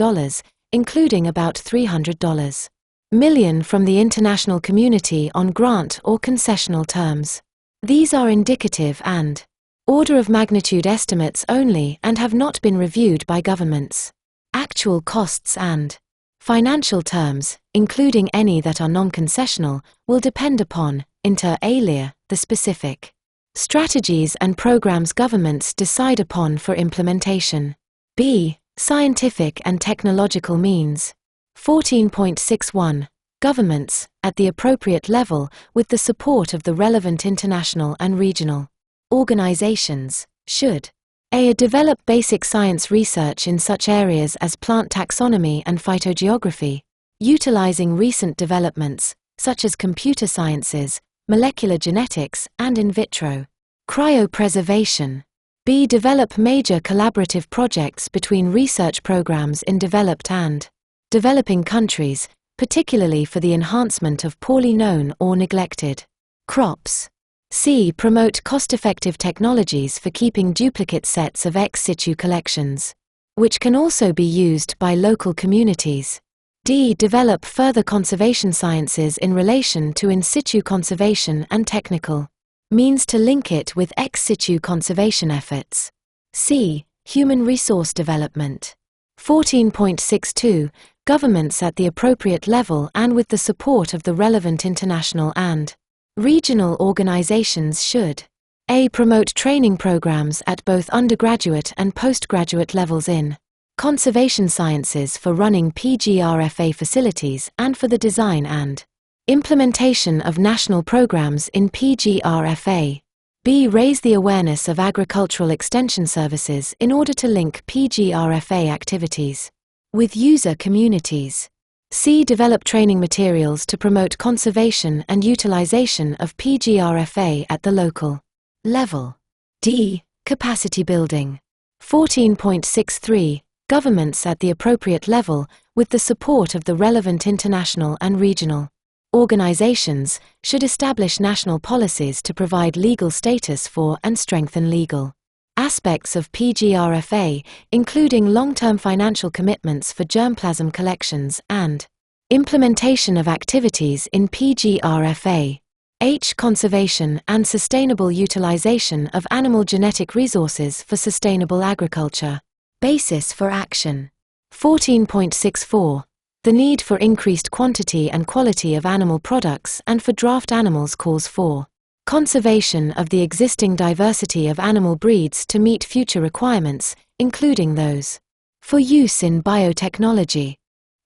including about $300 million from the international community on grant or concessional terms. These are indicative and order of magnitude estimates only and have not been reviewed by governments. Actual costs and financial terms, including any that are non-concessional, will depend upon, inter alia, the specific strategies and programs governments decide upon for implementation. B. Scientific and technological means. 14.61. Governments, at the appropriate level, with the support of the relevant international and regional organizations, should a. Develop basic science research in such areas as plant taxonomy and phytogeography, utilizing recent developments, such as computer sciences, molecular genetics, and in vitro cryopreservation. B. Develop major collaborative projects between research programs in developed and developing countries, particularly for the enhancement of poorly known or neglected crops. C. Promote cost-effective technologies for keeping duplicate sets of ex situ collections, which can also be used by local communities. D. Develop further conservation sciences in relation to in situ conservation and technical means to link it with ex situ conservation efforts. C. Human resource development. 14.62. Governments at the appropriate level and with the support of the relevant international and regional organizations should a. Promote training programs at both undergraduate and postgraduate levels in conservation sciences for running PGRFA facilities and for the design and implementation of national programs in PGRFA. B. Raise the awareness of agricultural extension services in order to link PGRFA activities with user communities. C. Develop training materials to promote conservation and utilization of PGRFA at the local level. D. Capacity building. 14.63. Governments at the appropriate level, with the support of the relevant international and regional organizations, should establish national policies to provide legal status for and strengthen legal aspects of PGRFA, including long-term financial commitments for germplasm collections and implementation of activities in PGRFA. H. Conservation and sustainable utilization of animal genetic resources for sustainable agriculture. Basis for action. 14.64. The need for increased quantity and quality of animal products and for draft animals calls for conservation of the existing diversity of animal breeds to meet future requirements, including those for use in biotechnology.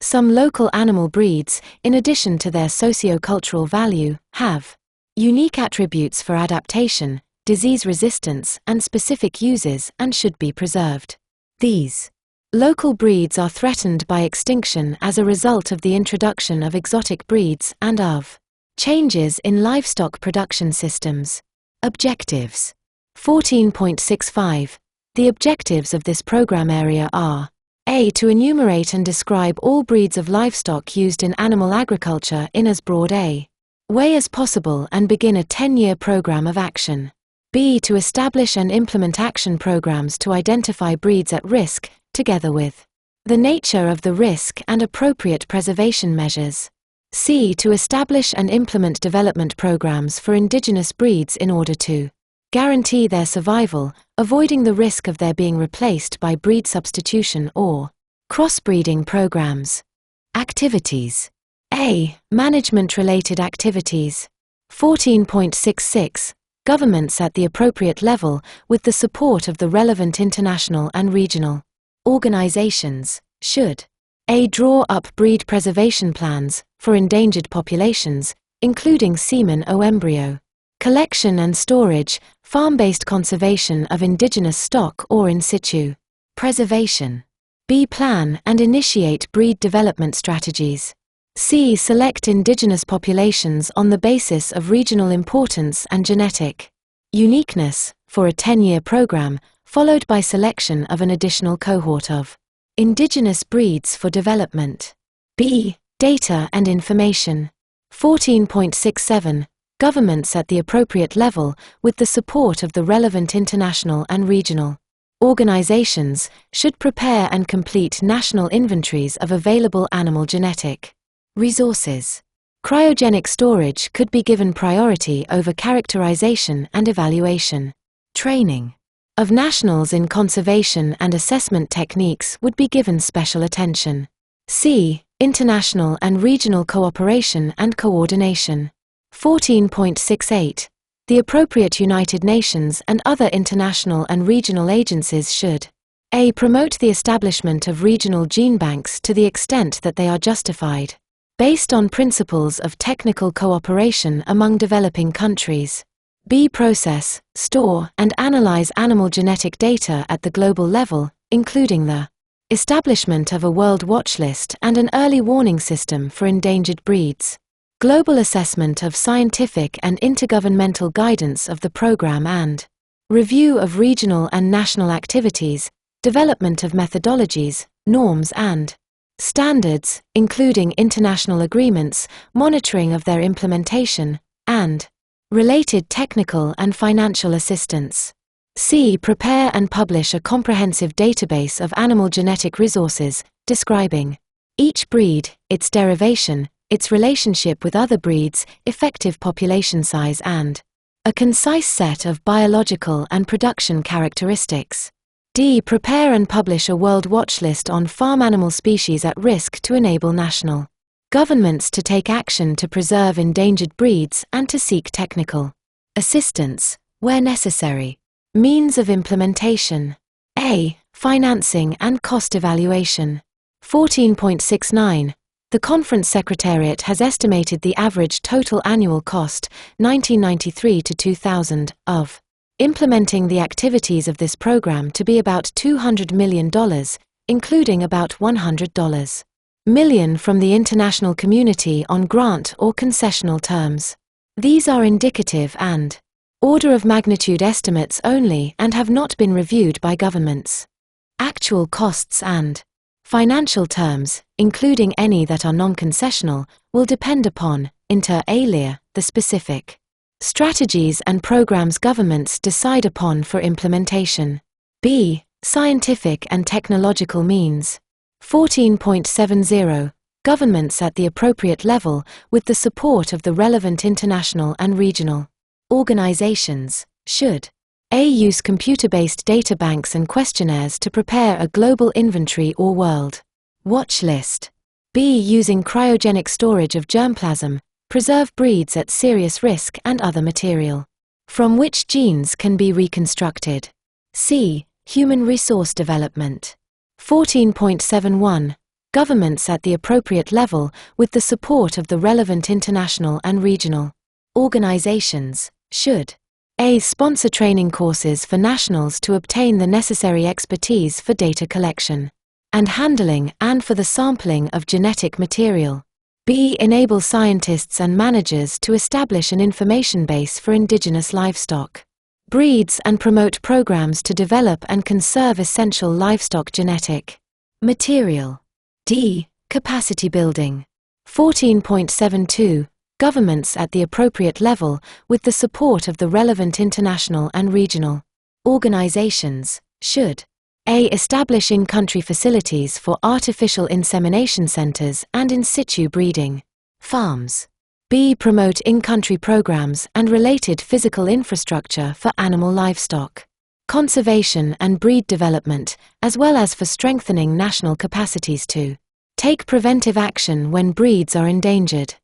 Some local animal breeds, in addition to their socio-cultural value, have unique attributes for adaptation, disease resistance, and specific uses and should be preserved. These local breeds are threatened by extinction as a result of the introduction of exotic breeds and of changes in livestock production systems. Objectives. 14.65. The objectives of this program area are a. To enumerate and describe all breeds of livestock used in animal agriculture in as broad a way as possible and begin a 10-year program of action. B. To establish and implement action programs to identify breeds at risk, together with the nature of the risk and appropriate preservation measures. C. To establish and implement development programs for indigenous breeds in order to guarantee their survival, avoiding the risk of their being replaced by breed substitution or crossbreeding programs. Activities. A. Management-related activities. 14.66. Governments at the appropriate level, with the support of the relevant international and regional organizations, should a. Draw up breed preservation plans for endangered populations, including semen or embryo collection and storage, farm-based conservation of indigenous stock or in situ preservation. B. Plan and initiate breed development strategies. C. Select indigenous populations on the basis of regional importance and genetic uniqueness, for a 10-year program, followed by selection of an additional cohort of indigenous breeds for development. B. Data and information. 14.67. Governments at the appropriate level, with the support of the relevant international and regional organizations, should prepare and complete national inventories of available animal genetic resources. Cryogenic storage could be given priority over characterization and evaluation. Training of nationals in conservation and assessment techniques would be given special attention. C. International and regional cooperation and coordination. 14.68. The appropriate United Nations and other international and regional agencies should a. Promote the establishment of regional gene banks to the extent that they are justified, based on principles of technical cooperation among developing countries. B. Process, store, and analyze animal genetic data at the global level, including the establishment of a world watch list and an early warning system for endangered breeds. Global assessment of scientific and intergovernmental guidance of the program and review of regional and national activities, development of methodologies, norms and standards, including international agreements, monitoring of their implementation, and related technical and financial assistance. C. Prepare and publish a comprehensive database of animal genetic resources, describing each breed, its derivation, its relationship with other breeds, effective population size and a concise set of biological and production characteristics. D. Prepare and publish a world watch list on farm animal species at risk to enable national governments to take action to preserve endangered breeds and to seek technical assistance, where necessary. Means of implementation. A. Financing and cost evaluation. 14.69. The Conference Secretariat has estimated the average total annual cost, 1993 to 2000, of implementing the activities of this program to be about $200 million, including about $100 million from the international community on grant or concessional terms. These are indicative and order of magnitude estimates only and have not been reviewed by governments. Actual costs and financial terms, including any that are non-concessional, will depend upon, inter alia, the specific strategies and programs governments decide upon for implementation. B. Scientific and technological means. 14.70. Governments at the appropriate level, with the support of the relevant international and regional organizations, should a. Use computer-based data banks and questionnaires to prepare a global inventory or world watch list. B. Using cryogenic storage of germplasm, preserve breeds at serious risk and other material from which genes can be reconstructed. C. Human resource development. 14.71. Governments at the appropriate level, with the support of the relevant international and regional organizations, should a. Sponsor training courses for nationals to obtain the necessary expertise for data collection and handling and for the sampling of genetic material. B. Enable scientists and managers to establish an information base for indigenous livestock breeds and promote programs to develop and conserve essential livestock genetic material. D. Capacity building. 14.72. Governments at the appropriate level, with the support of the relevant international and regional organizations, should a. Establish in-country facilities for artificial insemination centers and in situ breeding farms. B. Promote in-country programs and related physical infrastructure for animal livestock conservation and breed development, as well as for strengthening national capacities to take preventive action when breeds are endangered.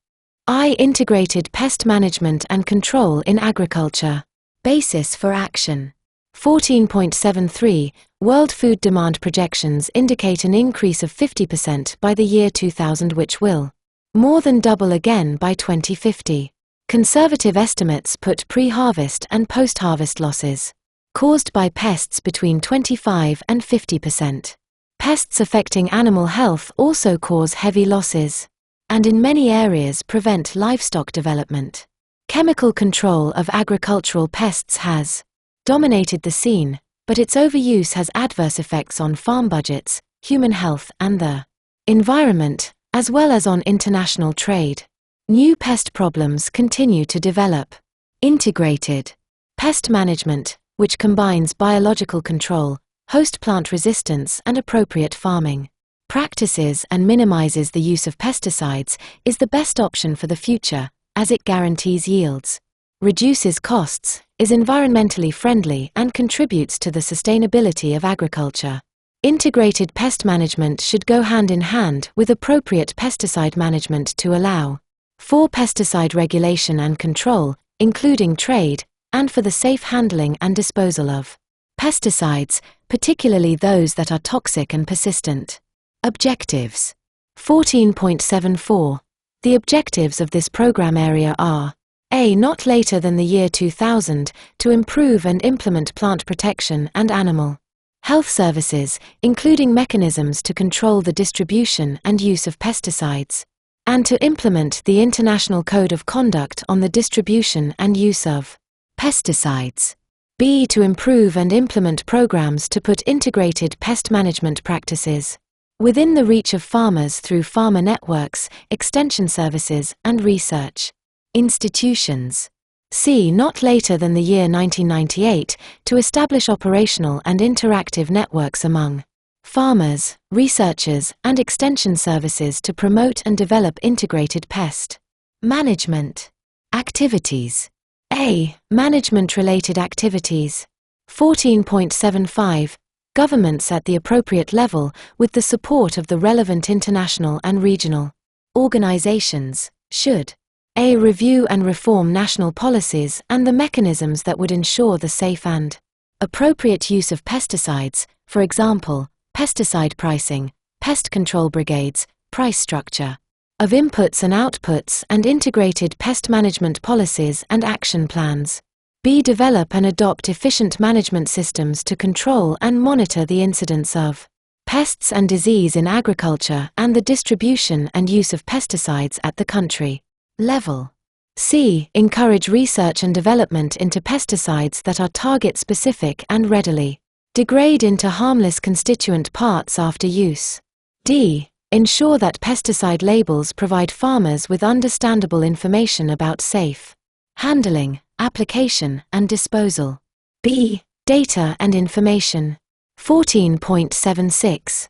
I. Integrated pest management and control in agriculture. Basis for action. 14.73. World food demand projections indicate an increase of 50% by the year 2000, which will more than double again by 2050. Conservative estimates put pre-harvest and post-harvest losses caused by pests between 25 and 50%. Pests affecting animal health also cause heavy losses, and in many areas prevent livestock development. Chemical control of agricultural pests has dominated the scene, but its overuse has adverse effects on farm budgets, human health and the environment, as well as on international trade. New pest problems continue to develop. Integrated pest management, which combines biological control, host plant resistance and appropriate farming practices and minimizes the use of pesticides, is the best option for the future, as it guarantees yields, reduces costs, is environmentally friendly and contributes to the sustainability of agriculture. Integrated pest management should go hand in hand with appropriate pesticide management to allow for pesticide regulation and control, including trade, and for the safe handling and disposal of pesticides, particularly those that are toxic and persistent. Objectives 14.74. The objectives of this program area are: A. Not later than the year 2000, to improve and implement plant protection and animal health services, including mechanisms to control the distribution and use of pesticides, and to implement the International Code of Conduct on the distribution and use of pesticides. B. To improve and implement programs to put integrated pest management practices within the reach of farmers through farmer networks, extension services, and research institutions. C. Not later than the year 1998, to establish operational and interactive networks among farmers, researchers, and extension services to promote and develop integrated pest management activities. A. Management-related activities. 14.75. Governments at the appropriate level, with the support of the relevant international and regional organizations, should: A. Review and reform national policies and the mechanisms that would ensure the safe and appropriate use of pesticides, for example, pesticide pricing, pest control brigades, price structure of inputs and outputs, and integrated pest management policies and action plans. B. Develop and adopt efficient management systems to control and monitor the incidence of pests and disease in agriculture and the distribution and use of pesticides at the country level. C. Encourage research and development into pesticides that are target-specific and readily degrade into harmless constituent parts after use. D. Ensure that pesticide labels provide farmers with understandable information about safe handling, application, and disposal. B. Data and information. 14.76.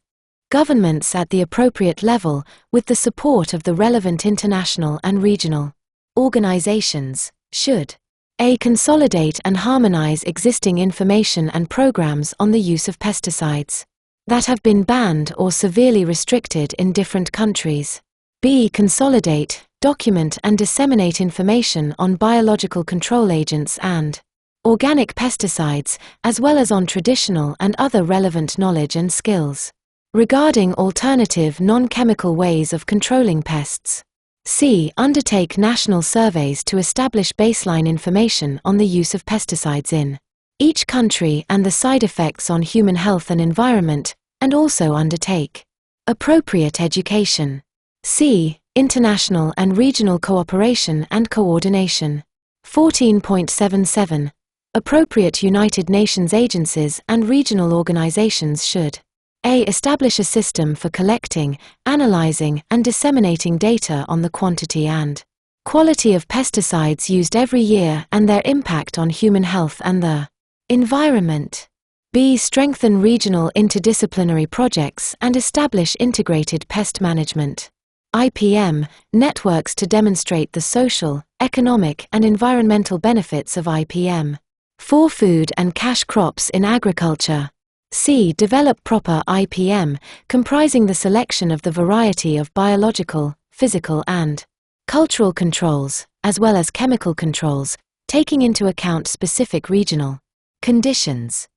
Governments at the appropriate level, with the support of the relevant international and regional organizations, should: A. Consolidate and harmonize existing information and programs on the use of pesticides that have been banned or severely restricted in different countries. B. Consolidate, document and disseminate information on biological control agents and organic pesticides, as well as on traditional and other relevant knowledge and skills regarding alternative non-chemical ways of controlling pests. C. Undertake national surveys to establish baseline information on the use of pesticides in each country and the side effects on human health and environment, and also undertake appropriate education. C. International and regional cooperation and coordination. 14.77. Appropriate United Nations agencies and regional organizations should: A. Establish a system for collecting, analyzing, and disseminating data on the quantity and quality of pesticides used every year and their impact on human health and the environment. B. Strengthen regional interdisciplinary projects and establish integrated pest management (IPM) networks to demonstrate the social, economic, and environmental benefits of IPM for food and cash crops in agriculture. C. Develop proper IPM, comprising the selection of the variety of biological, physical, and cultural controls, as well as chemical controls, taking into account specific regional conditions.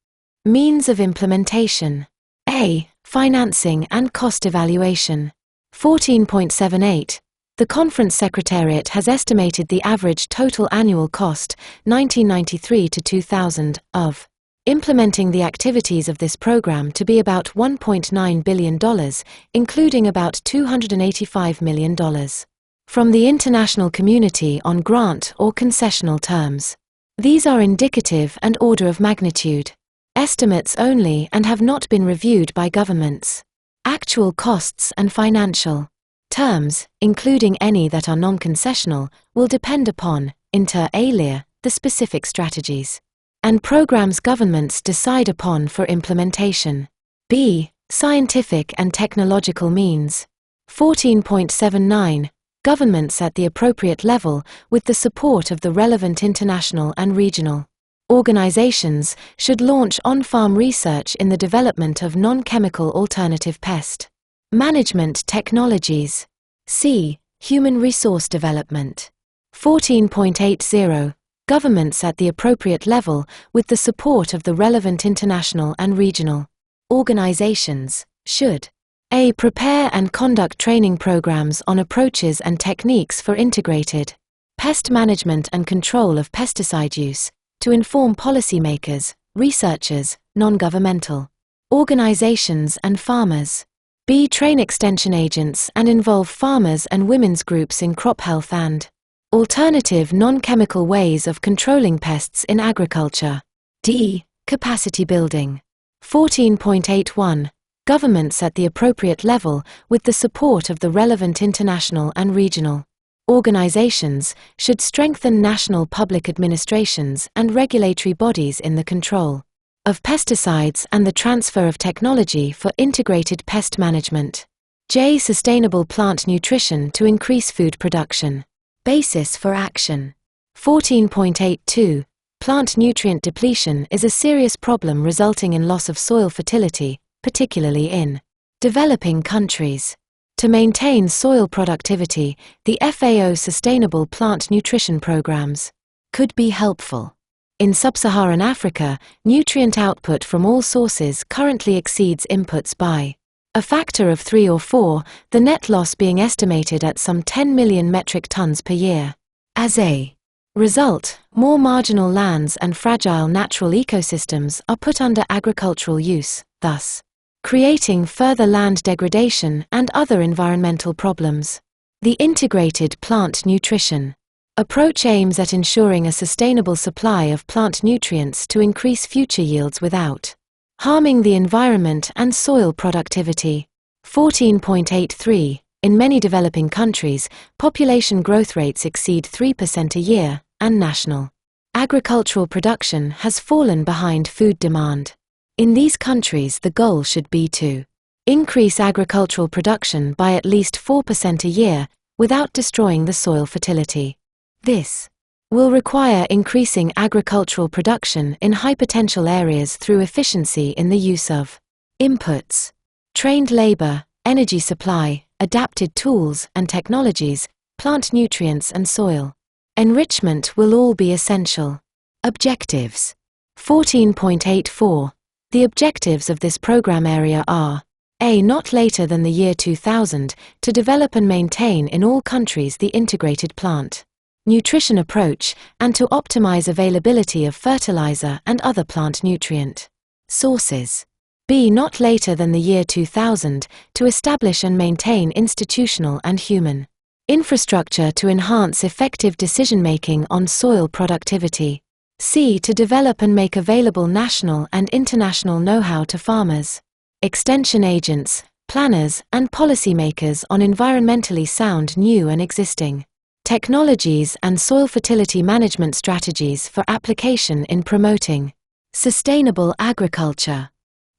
Means of implementation. A. Financing and cost evaluation. 14.78. The Conference Secretariat has estimated the average total annual cost, 1993 to 2000, of implementing the activities of this program to be about $1.9 billion, including about $285 million from the international community on grant or concessional terms. These are indicative and order of magnitude estimates only and have not been reviewed by governments. Actual costs and financial Terms, including any that are non-concessional, will depend upon, inter alia, the specific strategies and programs governments decide upon for implementation. B. Scientific and technological means. 14.79. Governments at the appropriate level, with the support of the relevant international and regional organizations, should launch on-farm research in the development of non-chemical alternative pest management technologies. C. Human resource development. 14.80. Governments at the appropriate level, with the support of the relevant international and regional organizations, should a. Prepare and conduct training programs on approaches and techniques for integrated pest management and control of pesticide use, to inform policymakers, researchers, non-governmental organizations and farmers. B. Train extension agents and involve farmers and women's groups in crop health and alternative non-chemical ways of controlling pests in agriculture. D. Capacity building. 14.81. Governments at the appropriate level, with the support of the relevant international and regional organizations, should strengthen national public administrations and regulatory bodies in the control of pesticides and the transfer of technology for integrated pest management. J. Sustainable plant nutrition to increase food production. Basis for action. 14.82. Plant nutrient depletion is a serious problem resulting in loss of soil fertility, particularly in developing countries. To maintain soil productivity, the FAO Sustainable Plant Nutrition Programs could be helpful. In sub-Saharan Africa, nutrient output from all sources currently exceeds inputs by a factor of 3 or 4, the net loss being estimated at some 10 million metric tons per year. As a result, more marginal lands and fragile natural ecosystems are put under agricultural use, thus creating further land degradation and other environmental problems. The integrated plant nutrition approach aims at ensuring a sustainable supply of plant nutrients to increase future yields without harming the environment and soil productivity. 14.83. In many developing countries, population growth rates exceed 3% a year, and national agricultural production has fallen behind food demand. In these countries, the goal should be to increase agricultural production by at least 4% a year, without destroying the soil fertility. This will require increasing agricultural production in high-potential areas through efficiency in the use of inputs, trained labor, energy supply, adapted tools and technologies, plant nutrients and soil enrichment will all be essential. Objectives. 14.84. The objectives of this program area are: A. Not later than the year 2000, to develop and maintain in all countries the integrated plant nutrition approach, and to optimize availability of fertilizer and other plant nutrient sources. B. Not later than the year 2000, to establish and maintain institutional and human infrastructure to enhance effective decision-making on soil productivity. C. To develop and make available national and international know-how to farmers, extension agents, planners, and policymakers on environmentally sound new and existing technologies and soil fertility management strategies for application in promoting sustainable agriculture.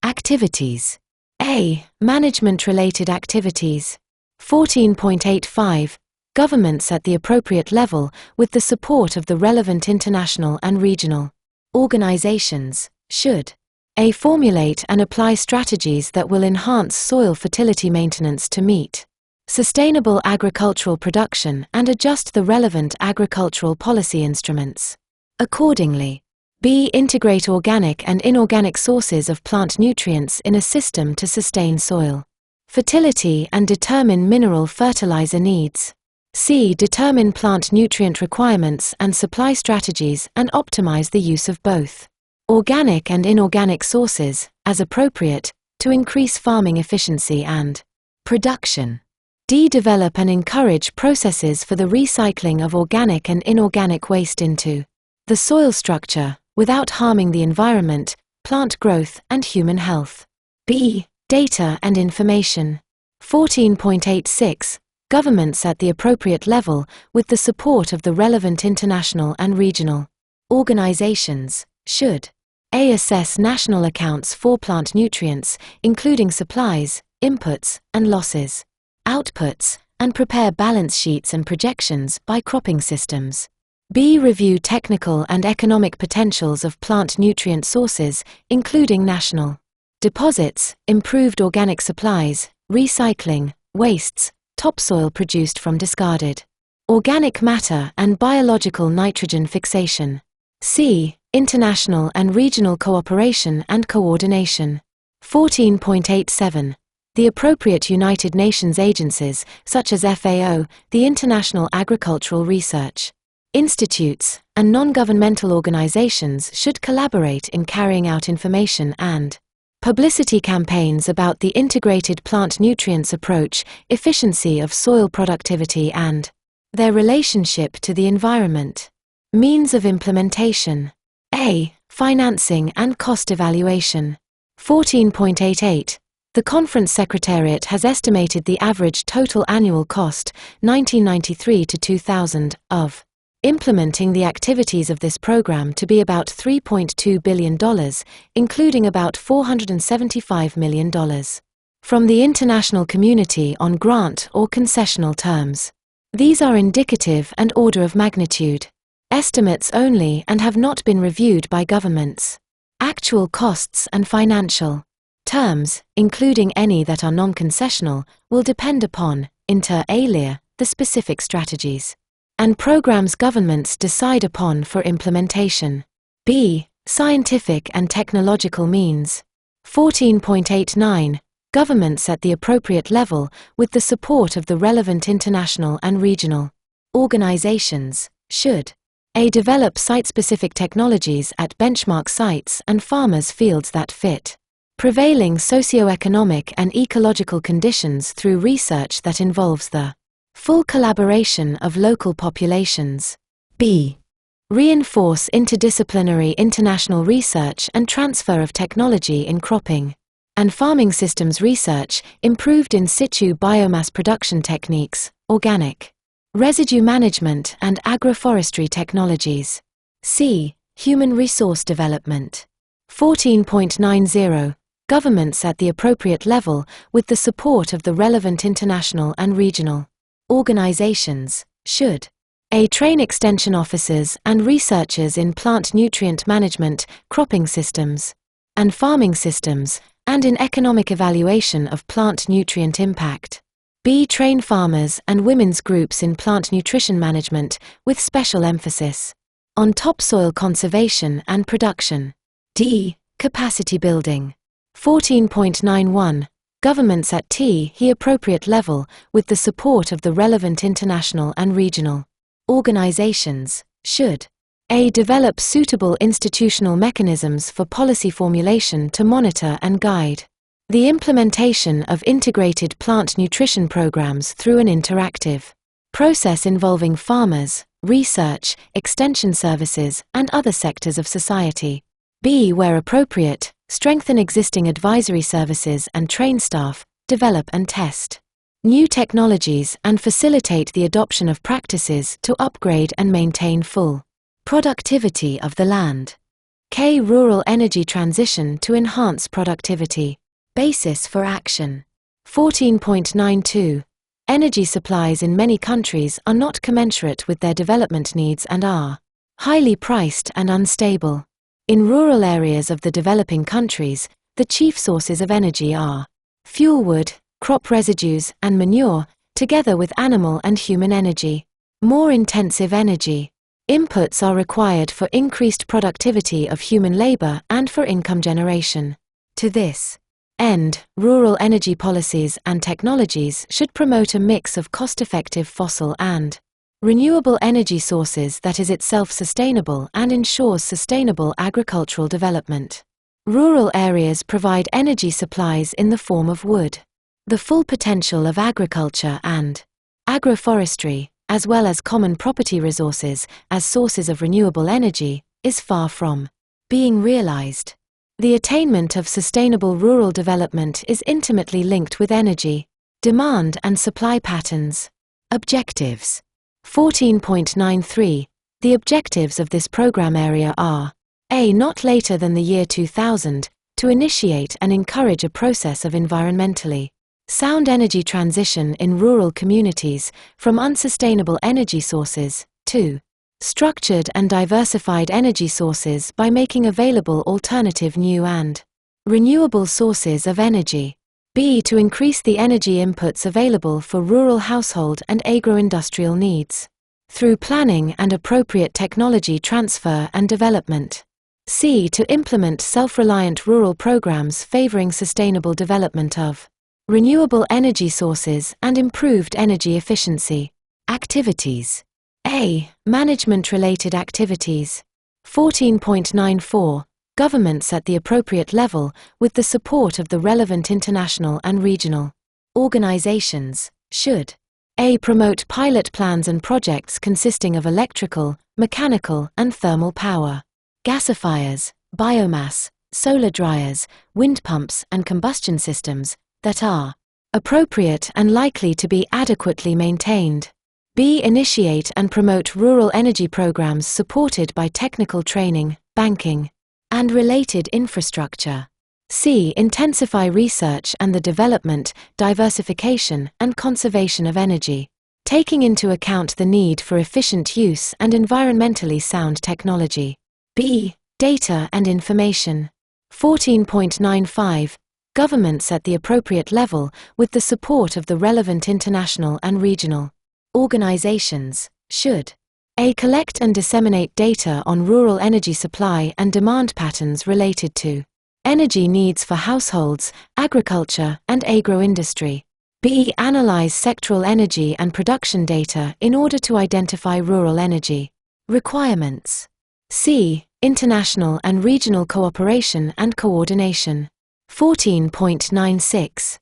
Activities. A. Management-related activities. 14.85. Governments at the appropriate level, with the support of the relevant international and regional organizations, should A. Formulate and apply strategies that will enhance soil fertility maintenance to meet sustainable agricultural production and adjust the relevant agricultural policy instruments accordingly. B. Integrate organic and inorganic sources of plant nutrients in a system to sustain soil fertility and determine mineral fertilizer needs. C. Determine plant nutrient requirements and supply strategies and optimize the use of both organic and inorganic sources, as appropriate, to increase farming efficiency and production. D. Develop and encourage processes for the recycling of organic and inorganic waste into the soil structure, without harming the environment, plant growth, and human health. B. Data and information. 14.86. governments at the appropriate level, with the support of the relevant international and regional organizations, should A. Assess national accounts for plant nutrients, including supplies, inputs, and losses, outputs, and prepare balance sheets and projections by cropping systems. B. Review technical and economic potentials of plant nutrient sources, including national deposits, improved organic supplies, recycling, wastes, topsoil produced from discarded organic matter, and biological nitrogen fixation. C. International and regional cooperation and coordination. 14.87. The appropriate United Nations agencies, such as FAO, the International Agricultural Research Institutes, and non-governmental organizations should collaborate in carrying out information and publicity campaigns about the integrated plant nutrients approach, efficiency of soil productivity, and their relationship to the environment. Means of implementation. A. Financing and cost evaluation. 14.88. The Conference Secretariat has estimated the average total annual cost, 1993 to 2000, of implementing the activities of this program to be about $3.2 billion, including about $475 million from the international community on grant or concessional terms. These are indicative and order of magnitude estimates only and have not been reviewed by governments. Actual costs and financial terms, including any that are non-concessional, will depend upon, inter alia, the specific strategies and programs governments decide upon for implementation. B. Scientific and technological means. 14.89. Governments at the appropriate level, with the support of the relevant international and regional organizations, should A. Develop site-specific technologies at benchmark sites and farmers' fields that fit prevailing socio-economic and ecological conditions through research that involves the full collaboration of local populations. B. Reinforce interdisciplinary international research and transfer of technology in cropping and farming systems research, improved in situ biomass production techniques, organic residue management, and agroforestry technologies. C. Human resource development. 14.90. Governments at the appropriate level, with the support of the relevant international and regional organizations, should A. Train extension officers and researchers in plant nutrient management, cropping systems, and farming systems, and in economic evaluation of plant nutrient impact. B. Train farmers and women's groups in plant nutrition management, with special emphasis on topsoil conservation and production. D. Capacity building. 14.91. Governments at the appropriate level, with the support of the relevant international and regional organizations, should A. Develop suitable institutional mechanisms for policy formulation to monitor and guide the implementation of integrated plant nutrition programs through an interactive process involving farmers, research, extension services, and other sectors of society. B. Where appropriate, strengthen existing advisory services and train staff, develop and test new technologies, and facilitate the adoption of practices to upgrade and maintain full productivity of the land. K. Rural energy transition to enhance productivity. Basis for action. 14.92. Energy supplies in many countries are not commensurate with their development needs and are highly priced and unstable. In rural areas of the developing countries, the chief sources of energy are fuel wood, crop residues, and manure, together with animal and human energy. More intensive energy inputs are required for increased productivity of human labor and for income generation. To this end, rural energy policies and technologies should promote a mix of cost-effective fossil and renewable energy sources that is itself sustainable and ensures sustainable agricultural development. Rural areas provide energy supplies in the form of wood. The full potential of agriculture and agroforestry, as well as common property resources as sources of renewable energy, is far from being realized. The attainment of sustainable rural development is intimately linked with energy demand and supply patterns. Objectives. 14.93. The objectives of this program area are: A. Not later than the year 2000, to initiate and encourage a process of environmentally sound energy transition in rural communities from unsustainable energy sources, to structured and diversified energy sources by making available alternative new and renewable sources of energy. B. To increase the energy inputs available for rural household and agro-industrial needs through planning and appropriate technology transfer and development. C. To implement self-reliant rural programs favoring sustainable development of renewable energy sources and improved energy efficiency. Activities. A. Management-related activities. 14.94. Governments at the appropriate level, with the support of the relevant international and regional organizations, should: A. Promote pilot plans and projects consisting of electrical, mechanical, and thermal power, gasifiers, biomass, solar dryers, wind pumps, and combustion systems that are appropriate and likely to be adequately maintained. B. Initiate and promote rural energy programs supported by technical training, banking, and related infrastructure. C. Intensify research and the development, diversification, and conservation of energy, taking into account the need for efficient use and environmentally sound technology. B. Data and information. 14.95. Governments at the appropriate level, with the support of the relevant international and regional organizations, should: A. Collect and disseminate data on rural energy supply and demand patterns related to energy needs for households, agriculture, and agro-industry. B. Analyze sectoral energy and production data in order to identify rural energy requirements. C. International and regional cooperation and coordination. 14.96.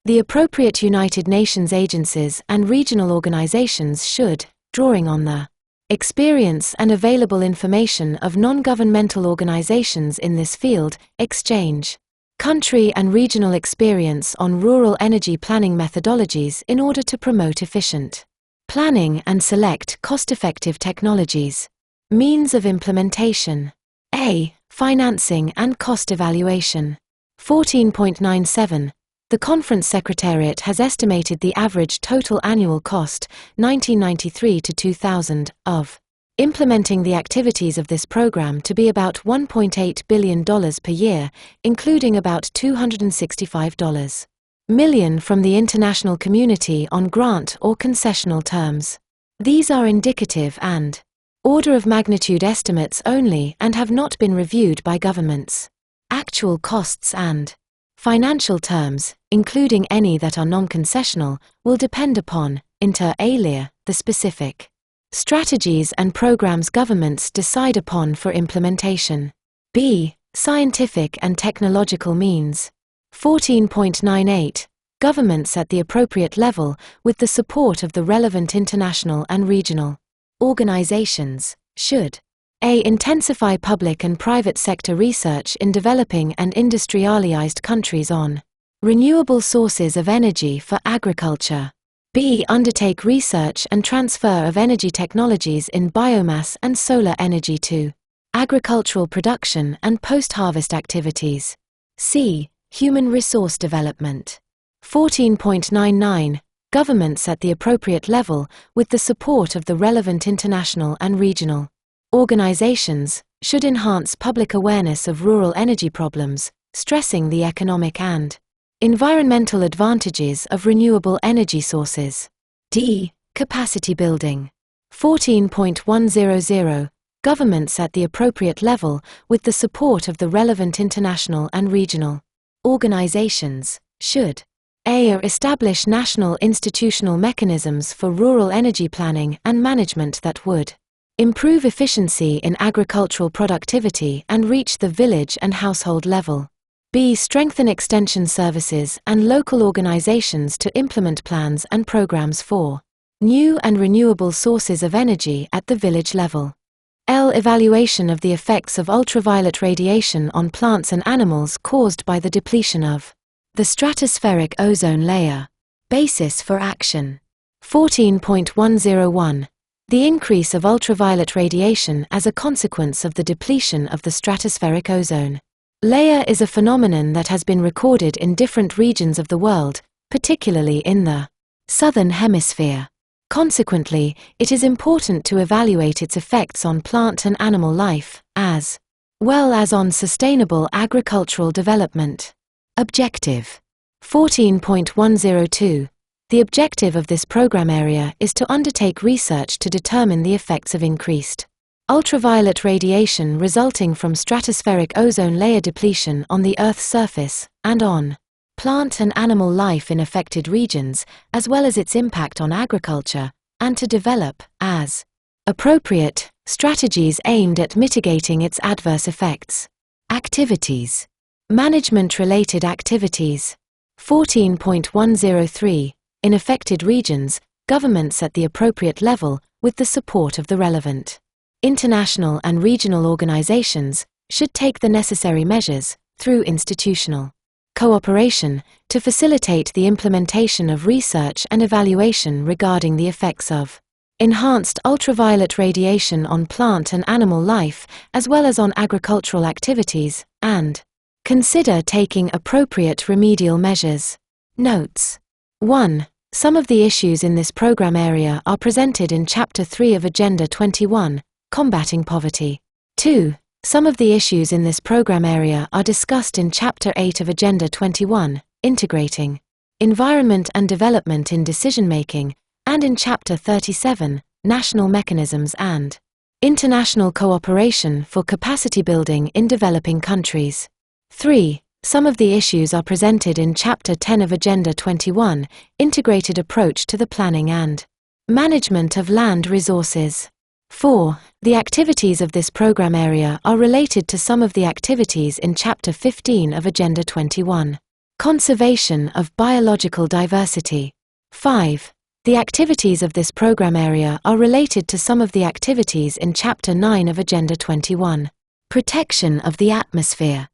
The appropriate United Nations agencies and regional organizations should, drawing on the experience and available information of non-governmental organizations in this field, exchange country and regional experience on rural energy planning methodologies in order to promote efficient planning and select cost-effective technologies. Means of implementation. A. Financing and cost evaluation. 14.97. The Conference Secretariat has estimated the average total annual cost, 1993 to 2000, of implementing the activities of this program to be about $1.8 billion per year, including about $265 million from the international community on grant or concessional terms. These are indicative and order of magnitude estimates only and have not been reviewed by governments. Actual costs and financial terms, including any that are non-concessional, will depend upon, inter alia, the specific strategies and programs governments decide upon for implementation. B. Scientific and technological means. 14.98. Governments at the appropriate level, with the support of the relevant international and regional organizations, should: A. Intensify public and private sector research in developing and industrialized countries on renewable sources of energy for agriculture. B. Undertake research and transfer of energy technologies in biomass and solar energy to agricultural production and post-harvest activities. C. Human resource development. 14.99. Governments at the appropriate level, with the support of the relevant international and regional organizations, should enhance public awareness of rural energy problems, stressing the economic and environmental advantages of renewable energy sources. D. Capacity building. 14.100. Governments at the appropriate level, with the support of the relevant international and regional organizations, should: A. Establish national institutional mechanisms for rural energy planning and management that would improve efficiency in agricultural productivity and reach the village and household level. B. Strengthen extension services and local organizations to implement plans and programs for new and renewable sources of energy at the village level. L. Evaluation of the effects of ultraviolet radiation on plants and animals caused by the depletion of the stratospheric ozone layer. Basis for action. 14.101. The increase of ultraviolet radiation as a consequence of the depletion of the stratospheric ozone layer is a phenomenon that has been recorded in different regions of the world, particularly in the southern hemisphere. Consequently, it is important to evaluate its effects on plant and animal life, as well as on sustainable agricultural development. Objective 14.102. The objective of this program area is to undertake research to determine the effects of increased ultraviolet radiation resulting from stratospheric ozone layer depletion on the Earth's surface, and on plant and animal life in affected regions, as well as its impact on agriculture, and to develop, as appropriate, strategies aimed at mitigating its adverse effects. Activities. Management-related activities. 14.103. In affected regions, governments at the appropriate level, with the support of the relevant international and regional organizations, should take the necessary measures, through institutional cooperation, to facilitate the implementation of research and evaluation regarding the effects of enhanced ultraviolet radiation on plant and animal life, as well as on agricultural activities, and consider taking appropriate remedial measures. Notes. 1. Some of the issues in this program area are presented in Chapter 3 of Agenda 21, Combating Poverty. 2. Some of the issues in this program area are discussed in Chapter 8 of Agenda 21, Integrating Environment and Development in Decision-Making, and in Chapter 37, National Mechanisms and International Cooperation for Capacity Building in Developing Countries. 3. Some of the issues are presented in Chapter 10 of Agenda 21, Integrated Approach to the Planning and Management of Land Resources. 4. The activities of this program area are related to some of the activities in Chapter 15 of Agenda 21. Conservation of Biological Diversity. 5. The activities of this program area are related to some of the activities in Chapter 9 of Agenda 21. Protection of the Atmosphere.